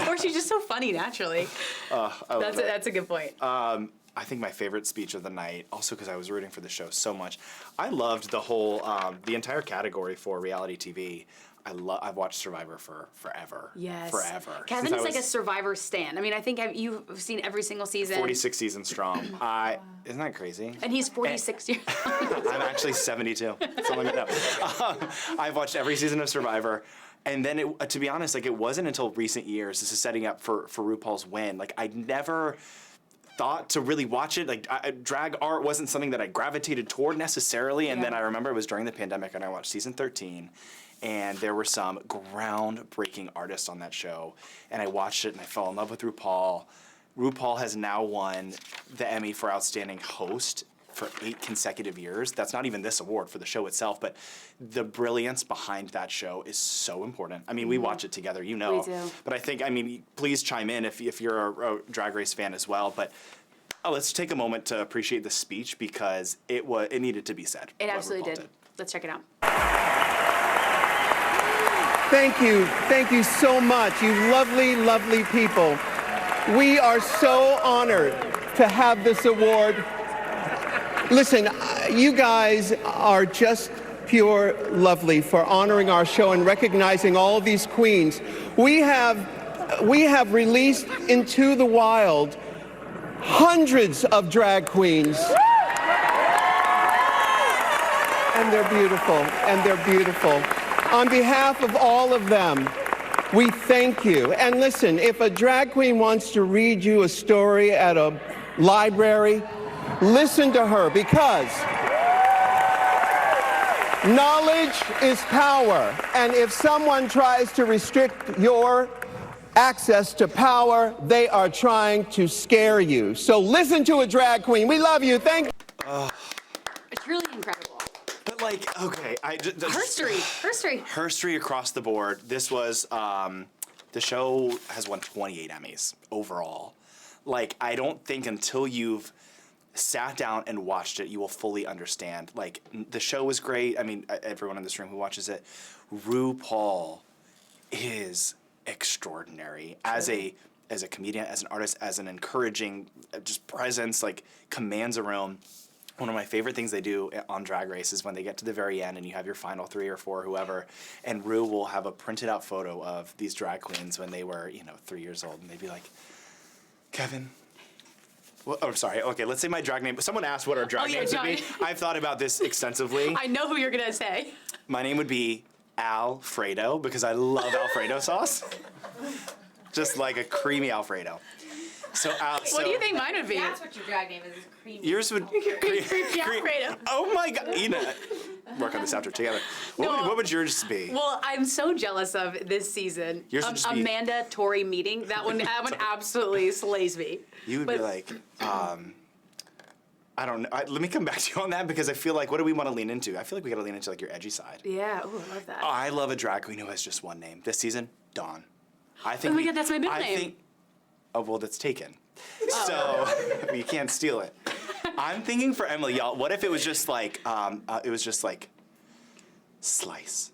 Or she's just so funny naturally. That's a good point. I think my favorite speech of the night, also because I was rooting for the show so much, I loved the whole, the entire category for reality TV. I've watched Survivor for forever. Yes. Forever. Kevin is like a Survivor stan. I mean, I think you've seen every single season. 46 seasons strong. Isn't that crazy? And he's 46 years old. I'm actually 72. So let me know. I've watched every season of Survivor. And then, to be honest, like it wasn't until recent years, this is setting up for RuPaul's win. Like I never thought to really watch it. Like drag art wasn't something that I gravitated toward necessarily. And then I remember it was during the pandemic and I watched season 13. And there were some groundbreaking artists on that show. And I watched it and I fell in love with RuPaul. RuPaul has now won the Emmy for Outstanding Host for 8 consecutive years. That's not even this award for the show itself, but the brilliance behind that show is so important. I mean, we watch it together, We do. But I think, please chime in if you're a Drag Race fan as well. But let's take a moment to appreciate the speech because it needed to be said. It absolutely did. Let's check it out. Thank you so much, you lovely, lovely people. We are so honored to have this award. Listen, you guys are just pure lovely for honoring our show and recognizing all of these queens. We have released into the wild hundreds of drag queens. And they're beautiful. On behalf of all of them, we thank you. And listen, if a drag queen wants to read you a story at a library, listen to her because knowledge is power. And if someone tries to restrict your access to power, they are trying to scare you. So listen to a drag queen. We love you. Thank you. It's really incredible. But like, okay, Herstory across the board. This was the show has won 28 Emmys overall. Like, I don't think until you've sat down and watched it, you will fully understand. Like, the show was great. I mean, everyone in this room who watches it, RuPaul is extraordinary as a comedian, as an artist, as an encouraging just presence. Like, commands a room. One of my favorite things they do on Drag Race is when they get to the very end and you have your final 3 or 4, whoever, and Ru will have a printed out photo of these drag queens when they were, 3 years old, and they'd be like, Kevin. Well, oh, sorry. Okay, let's say my drag name. Someone asked what our drag names would be. I've thought about this extensively. I know who you're gonna say. My name would be Alfredo because I love Alfredo sauce. Just like a creamy Alfredo. So, What do you think mine would be? That's what your drag name is creamy. Yours would. Creepy Alfredo. Oh my God! You know, work on this after together. What would yours be? Well, I'm so jealous of this season. Yours would just be- Amanda Tori meeting. That one absolutely slays me. You would be like, I don't know. Let me come back to you on that because I feel like, what do we want to lean into? I feel like we got to lean into like your edgy side. Yeah, ooh, I love that. I love a drag queen who has just one name. This season, Dawn. I think. Oh my God, that's my middle name. Oh well, that's taken. So you can't steal it. I'm thinking for Emily, y'all. What if it was just like, Slice.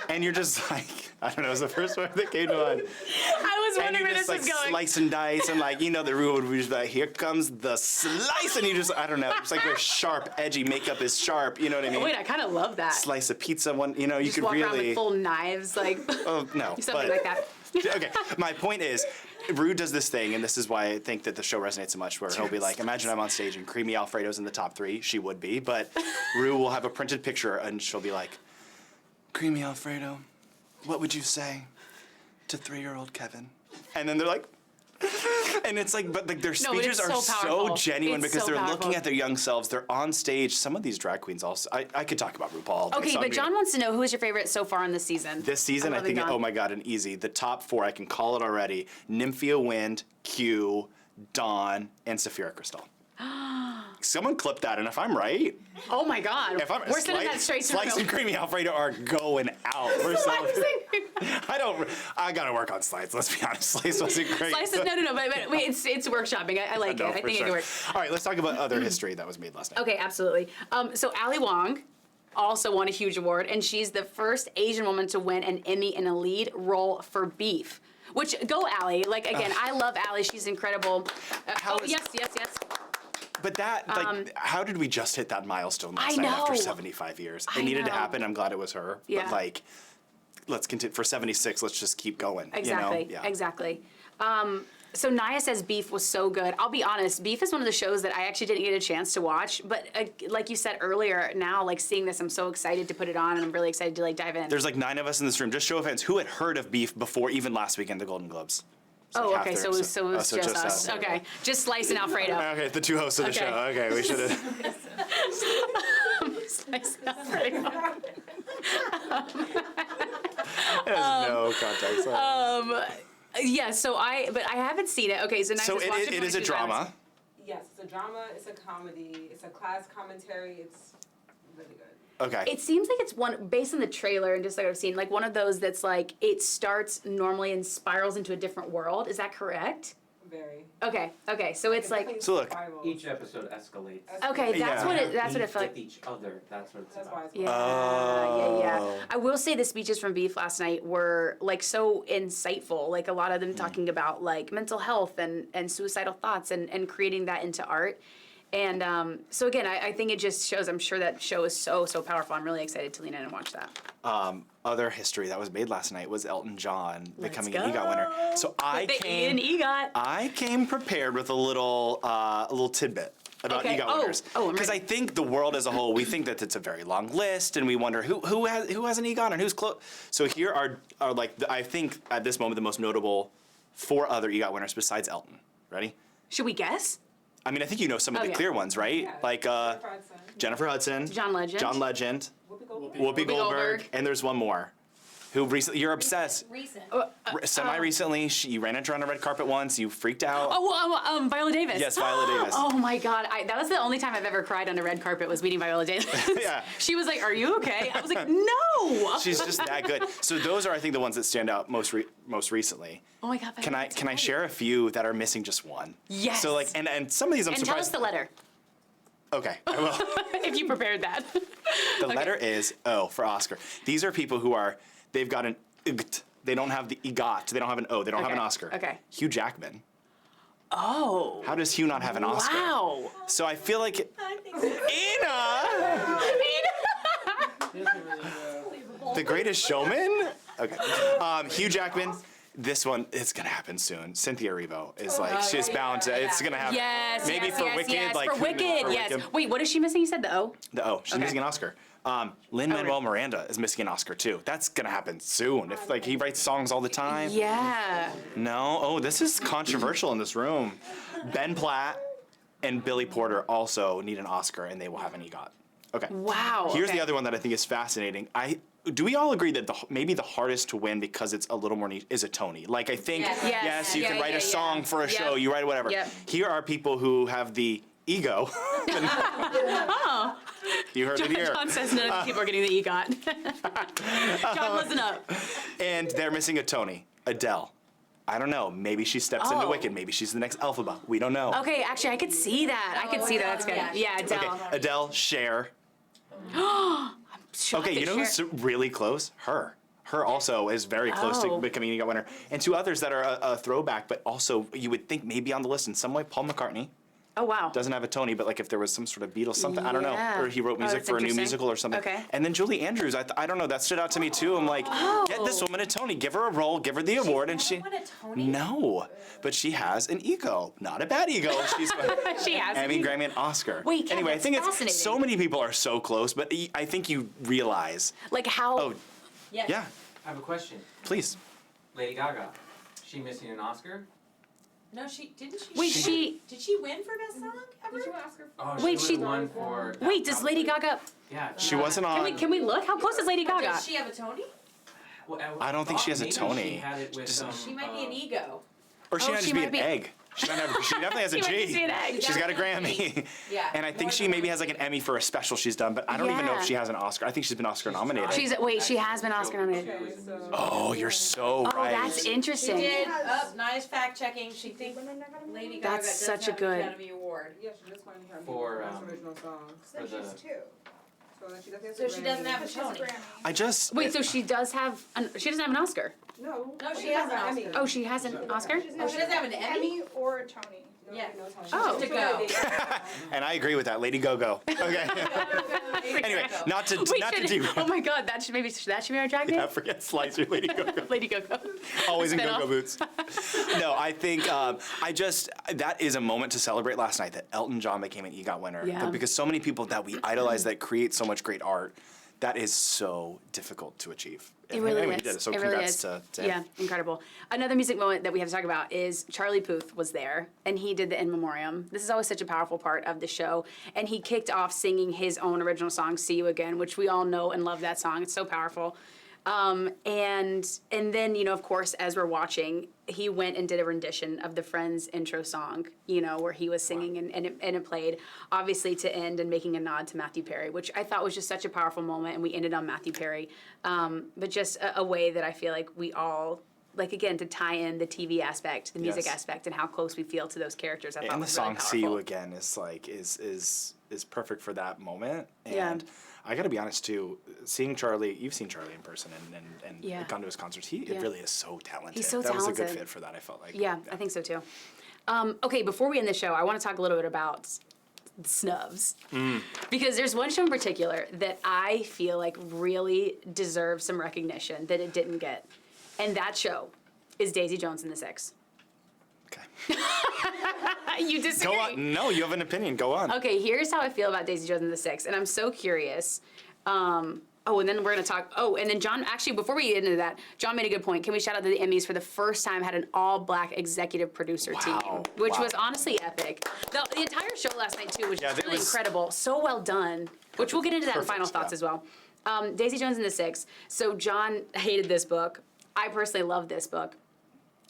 And you're just like, I don't know, it was the first word that came to mind. I was wondering where this was going. Slice and dice, and like, the rule would be just like, here comes the slice, and you just, I don't know, it's like your sharp, edgy makeup is sharp, you know what I mean? Wait, I kind of love that. Slice of pizza, you just could walk really. around with full knives, like. Oh, no. Something like that. Okay, my point is, Rue does this thing, and this is why I think that the show resonates so much, where he'll be like, imagine I'm on stage and Creamy Alfredo's in the top 3. She would be, but Rue will have a printed picture, and she'll be like, Creamy Alfredo, what would you say to 3-year-old Kevin? And then they're like, and it's like, but like their speeches are so genuine because they're looking at their young selves. They're on stage. Some of these drag queens also. I could talk about RuPaul all day. Okay, but John wants to know who is your favorite so far in this season. This season, I think, oh my God, an easy. The top 4, I can call it already. Nymphia Wind, Q, Dawn, and Saphira Crystal. Someone clip that, and if I'm right, oh my God, we're sending that straight to Slice and Creamy Alfredo are going out. We're I gotta work on Slice. Let's be honest, Slice wasn't great. Slice, no, but wait, it's workshopping. I like it. I think it could work. All right, let's talk about other history that was made last night. Okay, absolutely. So Ali Wong also won a huge award, and she's the first Asian woman to win an Emmy in a lead role for Beef. Which, go Ali. Like, again, I love Ali. She's incredible. Yes. But that, like, how did we just hit that milestone last night after 75 years? It needed to happen. I'm glad it was her. Yeah. But, like, let's continue. For 76, let's just keep going. Exactly. Yeah. Exactly. So Naya says Beef was so good. I'll be honest, Beef is one of the shows that I actually didn't get a chance to watch. But like you said earlier, now, like, seeing this, I'm so excited to put it on, and I'm really excited to, like, dive in. There's, like, 9 of us in this room. Just show of hands. Who had heard of Beef before even last weekend, the Golden Globes? Oh, okay, so it was just us. Okay, just Slice and Alfredo. Okay, the 2 hosts of the show. Okay, we should have. Slice and Alfredo. Has no context. Yeah, but I haven't seen it. Okay, so now so it is a drama. Yes, it's a drama, it's a comedy, it's a class commentary, it's really good. Okay. It seems like it's one, based on the trailer and just like I've seen, like one of those that's like, it starts normally and spirals into a different world. Is that correct? Very. Okay, so it's like. So look. Each episode escalates. Okay, that's what it felt like. With each other, that's what it's about. Yeah. I will say the speeches from Beef last night were like so insightful. Like a lot of them talking about like mental health and suicidal thoughts and creating that into art. And so again, I think it just shows, I'm sure that show is so powerful. I'm really excited to lean in and watch that. Other history that was made last night was Elton John becoming an EGOT winner. So I came prepared with a little tidbit about EGOT winners. Because I think the world as a whole, we think that it's a very long list, and we wonder who has an EGOT and who's close. So here are like I think at this moment the most notable 4 other EGOT winners besides Elton. Ready? Should we guess? I mean, I think you know some of the clear ones, right? Yeah. Like Jennifer Hudson, John Legend, Whoopi Goldberg, and there's one more. Who recently, you're obsessed. Semi-recently, you ran into her on a red carpet once, you freaked out. Viola Davis. Yes, Viola Davis. Oh my God, that was the only time I've ever cried on a red carpet was meeting Viola Davis. Yeah. She was like, "Are you okay?" I was like, "No." She's just that good. So those are, I think, the ones that stand out most recently. Oh my God. Can I share a few that are missing just one? Yes. So like, and some of these I'm surprised. And tell us the letter. Okay, I will. If you prepared that. The letter is O for Oscar. These are people who are, they've got an IGT. They don't have the EGOT. They don't have an O. They don't have an Oscar. Okay. Hugh Jackman. Oh. How does Hugh not have an Oscar? Wow. So I feel like The Greatest Showman? Okay. Hugh Jackman. This one, it's gonna happen soon. Cynthia Erivo is like, she's bound to, it's gonna happen. Yes, Maybe for Wicked, like. For Wicked, yes. Wait, what is she missing? You said the O? The O. She's missing an Oscar. Lin-Manuel Miranda is missing an Oscar too. That's gonna happen soon. If like he writes songs all the time. Yeah. No. Oh, this is controversial in this room. Ben Platt and Billy Porter also need an Oscar, and they will have an EGOT. Okay. Wow. Here's okay. the other one that I think is fascinating. Do we all agree that maybe the hardest to win because it's a little more niche is a Tony? Like I think yes, you can write a song for a show, you write whatever. Yep. Here are people who have the ego. Oh. You heard it here. John says none of the people are getting the EGOT. John, listen up. And they're missing a Tony. Adele. I don't know. Maybe she steps into Wicked. Maybe she's the next Elphaba. We don't know. Okay, actually, I could see that. I could see that. That's good. Yeah, Adele. Okay, Adele, Cher. Okay, you know who's really close? Her. Her also is very close to becoming a EGOT winner. And two others that are a throwback, but also you would think maybe on the list in some way, Paul McCartney. Oh, wow. Doesn't have a Tony, but like if there was some sort of Beatles something, I don't know. Or he wrote music for a new musical or something. Okay. And then Julie Andrews, I don't know, that stood out to me too. I'm like, get this woman a Tony, give her a role, give her the award, and she. Won a Tony? No, but she has an ego. Not a bad ego. She's She has Emmy, an ego. Grammy, and Oscar. Wait, Ken, anyway, I that's think fascinating. it's so many people are so close, but I think you realize. Like how. Oh, Yes. yeah, I have a question. please. Lady Gaga, she missing an Oscar? No, she didn't. Wait, did she win for best song ever? Did you ask her? Oh, Wait, she she- won for. Wait, does Lady Gaga? Yeah. She wasn't on. Can we look? How close is Lady Gaga? Does she have a Tony? Well, I don't think she has a maybe Tony. She had it with, Just- She might be an ego. Or she Oh, might she just be might an be- egg. She definitely has a She might G. just be an egg. She's got a Grammy. Yeah. And I think she maybe has like an Emmy for a special she's done, but I don't even know if Yeah. she has an Oscar. I think she's been Oscar nominated. She has been Oscar nominated. Okay, so. Oh, you're so Oh, right. that's She interesting. did. Nice fact checking. She thinks Lady Gaga That's does such a have good- an Academy Award. Yeah, she just won her For, best original song. for the, So she doesn't have a Tony. I just. Wait, so she doesn't have an Oscar? No. No, she has an Emmy. Oscar. Oh, she has an Oscar? Oh, she doesn't have an Emmy? or a Tony. Yeah. No Tony. Oh. To go. And I agree with that. Lady Go-Go. Okay. Anyway, not to do. Oh my God, that should be our drag name. Yeah, forget Slicer, Lady Go-Go. Lady Gaga. Always in Spin-off. go-go boots. No, I think that is a moment to celebrate last night that Elton John became an EGOT winner. Yeah. But because so many people that we idolize that create so much great art, that is so difficult to achieve. It really anyway, is. he did it. So it really congrats is. to him. Yeah, incredible. Another music moment that we have to talk about is Charlie Puth was there, and he did the In Memoriam. This is always such a powerful part of the show, and he kicked off singing his own original song, "See You Again," which we all know and love that song. It's so powerful. And then, you know, of course, as we're watching, he went and did a rendition of the Friends intro song, you know, where he was singing and it played, obviously to end and making a nod to Matthew Perry, which I thought was just such a powerful moment, and we ended on Matthew Perry. But just a way that I feel like we all, like, again, to tie in the TV aspect, the music Yes. aspect, and how close we feel to those characters, I thought And the was really song powerful. "See You Again" is like is perfect for that moment. And Yeah. I got to be honest too. Seeing Charlie, you've seen Charlie in person and Yeah. gone to his concerts. He Yeah. really is so talented. He's so that was a good talented. fit for that. I felt like. Yeah, I think so too. Okay, before we end the show, I want to talk a little bit about Snubs. Because there's one show in particular that I feel like really deserves some recognition that it didn't get. And that show is Daisy Jones and the Six. Okay. You disagree? Go on. No, you have an opinion. Go on. Okay, here's how I feel about Daisy Jones and the Six, and I'm so curious. And then we're gonna talk. Oh, and then John. Actually, before we get into that, John made a good point. Can we shout out to the Emmys for the first time had an all-black executive producer team, which was honestly epic. The entire show last night too was just really incredible. So well done. Which we'll get into that in final thoughts as well. Daisy Jones and the Six. So John hated this book. I personally love this book.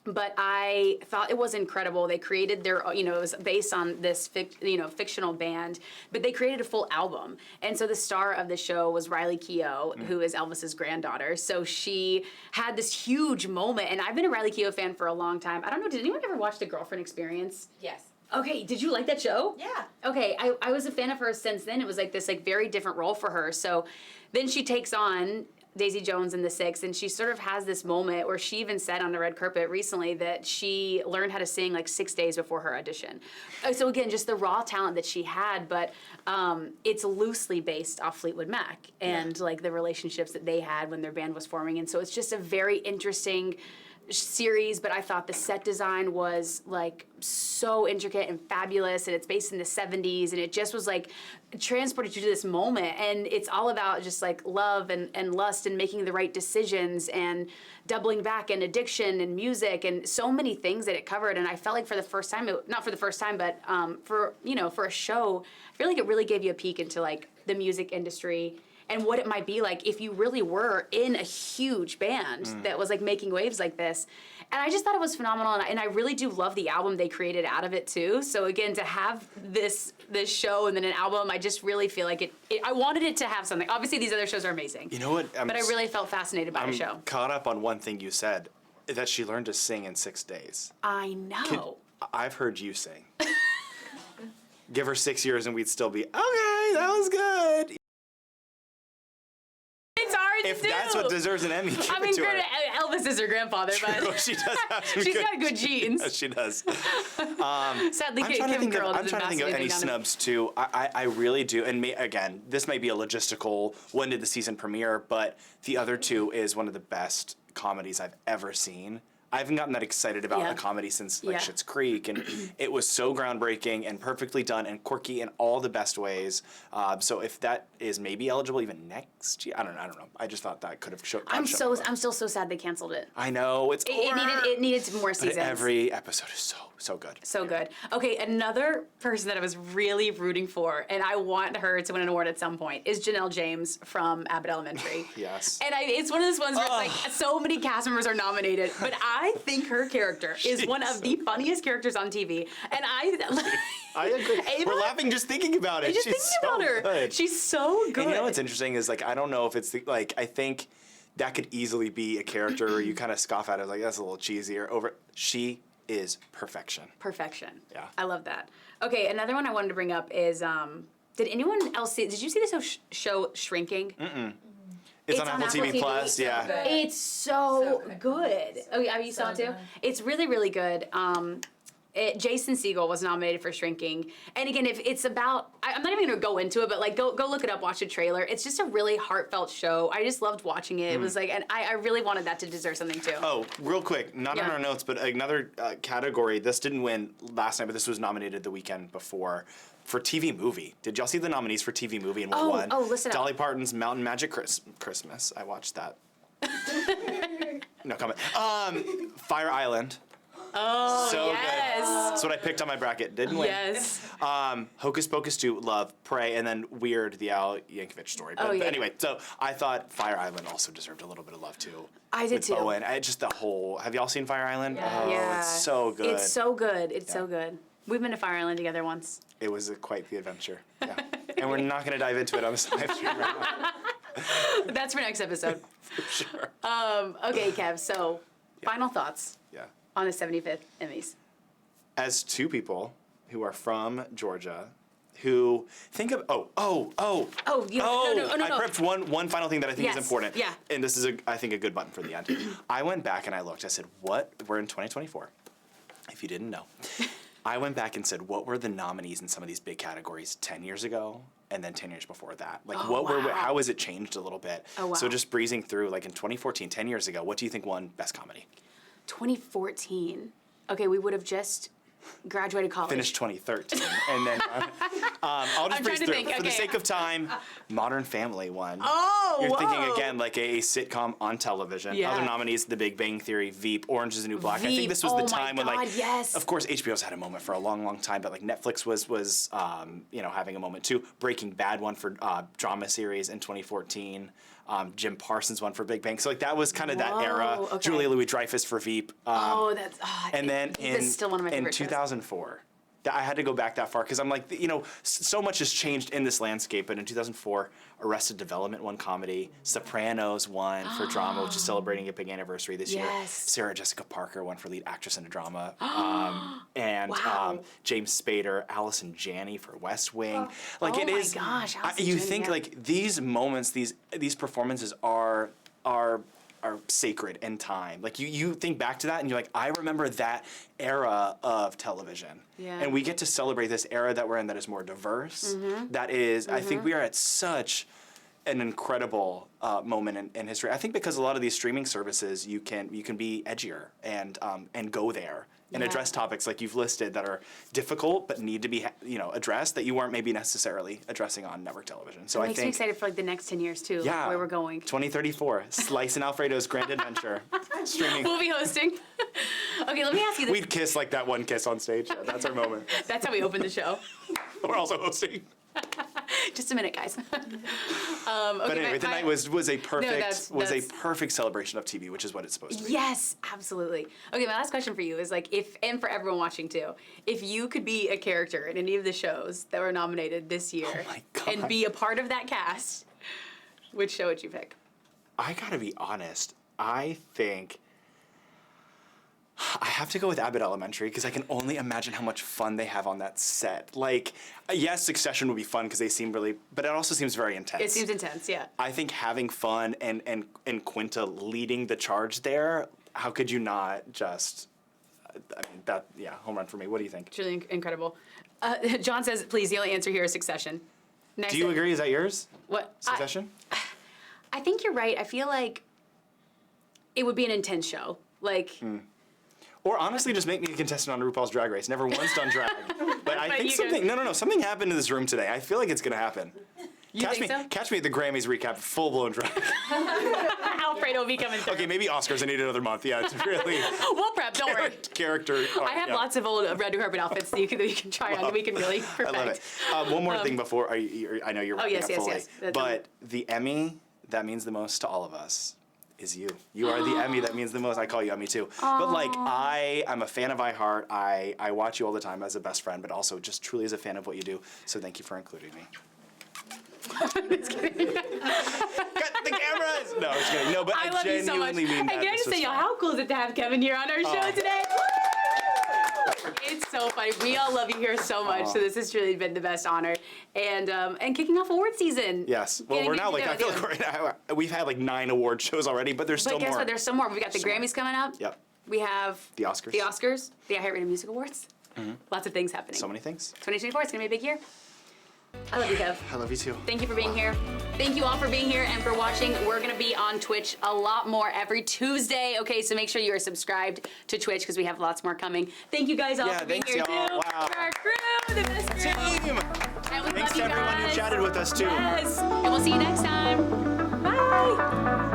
But I thought it was incredible. They created their, you know, it was based on this, fictional band, but they created a full album. And so the star of the show was Riley Keough, who is Elvis's granddaughter. So she had this huge moment, and I've been a Riley Keough fan for a long time. I don't know, did anyone ever watch The Girlfriend Experience? Yes. Okay, did you like that show? Yeah. Okay, I was a fan of hers since then. It was like this very different role for her. So then she takes on Daisy Jones and the Six, and she sort of has this moment where she even said on the red carpet recently that she learned how to sing like 6 days before her audition. So again, just the raw talent that she had, but it's loosely based off Fleetwood Mac and like the relationships that they had when their band was forming. And so it's just a very interesting series, but I thought the set design was like so intricate and fabulous, and it's based in the 70s, and it just was like transported you to this moment, and it's all about just like love and lust and making the right decisions and doubling back and addiction and music and so many things that it covered. And I felt like for the first time, not for the first time, but for a show, I feel like it really gave you a peek into like the music industry and what it might be like if you really were in a huge band that was like making waves like this. And I just thought it was phenomenal, and I really do love the album they created out of it too. So again, to have this show and then an album, I just really feel like I wanted it to have something. Obviously, these other shows are amazing. You know what? But I really felt fascinated by the show. I'm caught up on one thing you said, that she learned to sing in 6 days. I know. I've heard you sing. Give her 6 years and we'd still be, okay, that was good. It's hard If to do. that's what deserves an Emmy, give I mean, it to her. granted, Elvis is her grandfather, but She does have some she's got good genes. Yes, she does. Sadly, I'm Kim trying Curl to think of any snubs too. I really do, and again, this might be a logistical. When did the season premiere? But the other two is one of the best comedies I've ever seen. I haven't gotten that excited about a comedy since like Schitt's Creek, and it was so groundbreaking and perfectly done and quirky in all the best ways. So if that is maybe eligible even next year, I don't know. I just thought that could have shown. I'm still so sad they canceled it. I know it's it needed more seasons. But every episode is so good. So good. Okay, another person that I was really rooting for, and I want her to win an award at some point, is Janelle James from Abbott Elementary. Yes. And it's one of those ones where it's like so many cast members are nominated, but I think her character is one of the funniest characters on TV. And I agree. We're laughing just thinking about it. Just She's thinking about her. Good. She's so good. And you know what's interesting is like I don't know if it's I think that could easily be a character where you kind of scoff at it like that's a little cheesy or over. She is perfection. Perfection. Yeah. I love that. Okay, another one I wanted to bring up is did anyone else see? Did you see this show Shrinking? Mm-mm. It's on Apple TV Plus. Yeah. It's so good. Oh, yeah, you saw it too? It's really, really good. Jason Segel was nominated for Shrinking. And again, if it's about, I'm not even gonna go into it, but like go look it up, watch the trailer. It's just a really heartfelt show. I just loved watching it. It was like, and I really wanted that to deserve something too. Oh, real quick, not on our notes, but another category. This didn't win last night, but this was nominated the weekend before. For TV movie. Did y'all see the nominees for TV movie and what won? Oh, listen up. Dolly Parton's Mountain Magic Christmas. I watched that. No comment. Fire Island. Oh, so yes. good. That's what I picked on my bracket. Didn't win. Yes. Hocus Pocus 2, Love, Prey, and then Weird, the Al Yankovic story. But, but anyway, so I thought Fire Island also deserved a little bit of love too. I did too. Owen. Just the whole. Have y'all seen Fire Island? Yeah. Oh, it's so good. It's so good. It's so good. We've been to Fire Island together once. It was quite the adventure. Yeah. And we're not going to dive into it on this live stream right now. That's for next episode. For sure. Okay, Kev, so final thoughts on the 75th Emmys. As two people who are from Georgia, who think of no. I prepped one final thing that I think is important. Yeah. And this is I think a good button for the end. I went back and I looked. I said, we're in 2024. If you didn't know. I went back and said, what were the nominees in some of these big categories 10 years ago and then 10 years before that? Like, how has it changed a little bit? Oh, wow. So just breezing through, like in 2014, 10 years ago, what do you think won Best Comedy? 2014. Okay, we would have just graduated college. Finished 2013. And then I'll just breeze through. For the sake of time, Modern Family won. Oh, You're thinking again like a sitcom on television. Yeah. Other nominees, The Big Bang Theory, Veep, Orange is the New Black. Veep. I think this was the time when of course HBO's had a moment for a long, long time, but like Netflix was having a moment too. Breaking Bad won for drama series in 2014. Jim Parsons won for Big Bang. So like that was kind of that era. Okay. Julia Louis-Dreyfus for Veep. And then that's still one of my favorite 2004. I had to go back that far because I'm like, so much has changed in this landscape. But in 2004, Arrested Development won comedy. Sopranos won for drama, which is celebrating a big anniversary this year. Sarah Jessica Parker won for lead actress in a drama. James Spader, Allison Janney for West Wing. You think like these moments, these performances are sacred in time. Like you think back to that and you're like, I remember that era of television. Yeah. And we get to celebrate this era that we're in that is more diverse. That is, I think we are at such an incredible moment in history. I think because a lot of these streaming services, you can be edgier and go there and address topics like you've listed that are difficult but need to be addressed that you weren't maybe necessarily addressing on network television. So It I makes me think excited for like the next 10 years too, yeah, like where we're going. 2034, Slice and Alfredo's Grand Adventure, streaming. We'll be hosting. Okay, let me ask you this. We'd kiss like that one kiss on stage. Yeah, that's our moment. That's how we open the show. We're also hosting. Just a minute, guys. Okay, But anyway, the night was a perfect that's- perfect celebration of TV, which is what it's supposed to be. Yes, absolutely. Okay, my last question for you is like and for everyone watching too, if you could be a character in any of the shows that were nominated this year and be a part of that cast, which show would you pick? I gotta be honest. I think I have to go with Abbott Elementary because I can only imagine how much fun they have on that set. Like, yes, Succession would be fun because they seem really, but it also seems very intense. It seems intense, yeah. I think having fun and Quinta leading the charge there, how could you not just, home run for me. What do you think? Truly incredible. John says, please, the only answer here is Succession. Do you agree? Is that yours? What? Succession? I think you're right. I feel like it would be an intense show. Like... Or honestly, just make me a contestant on RuPaul's Drag Race. Never once done drag. But I think something happened in this room today. I feel like it's going to happen. Catch me at the Grammys recap, full-blown drag. Alfredo will be coming through. Okay, maybe Oscars. I need another month. Yeah, it's really... We'll prep, don't worry. Character. I have lots of old red carpet outfits that you can try on. We can really perfect. I love it. One more thing before, I know you're wrapping up fully. But the Emmy that means the most to all of us is you. You are the Emmy that means the most. I call you Emmy too. Aww. But like I'm a fan of iHeart. I watch you all the time as a best friend, but also just truly as a fan of what you do. So thank you for including me. Cut the cameras! No, I'm just kidding. No, but I love you so much. genuinely mean that. And can I just say, y'all, how cool is it to have Kevin here on our show today? It's so funny. We all love you here so much. So this has really been the best honor. And kicking off award season. Yes. Well, we're now like, I feel like we've had like 9 award shows already, but there's still more. But guess what? There's still more. We got the Grammys coming up. Yep. We have the Oscars. The iHeartRadio Music Awards. Lots of things happening. So many things. 2024, it's going to be a big year. I love you, Kev. I love you too. Thank you for being here. Thank you all for being here and for watching. We're going to be on Twitch a lot more every Tuesday. Okay, so make sure you are subscribed to Twitch because we have lots more coming. Thank you guys all for being here too. Wow. For our crew, the best crew. Team. And we Thanks love you to everyone who guys. chatted with us too. Yes. And we'll see you next time. Bye.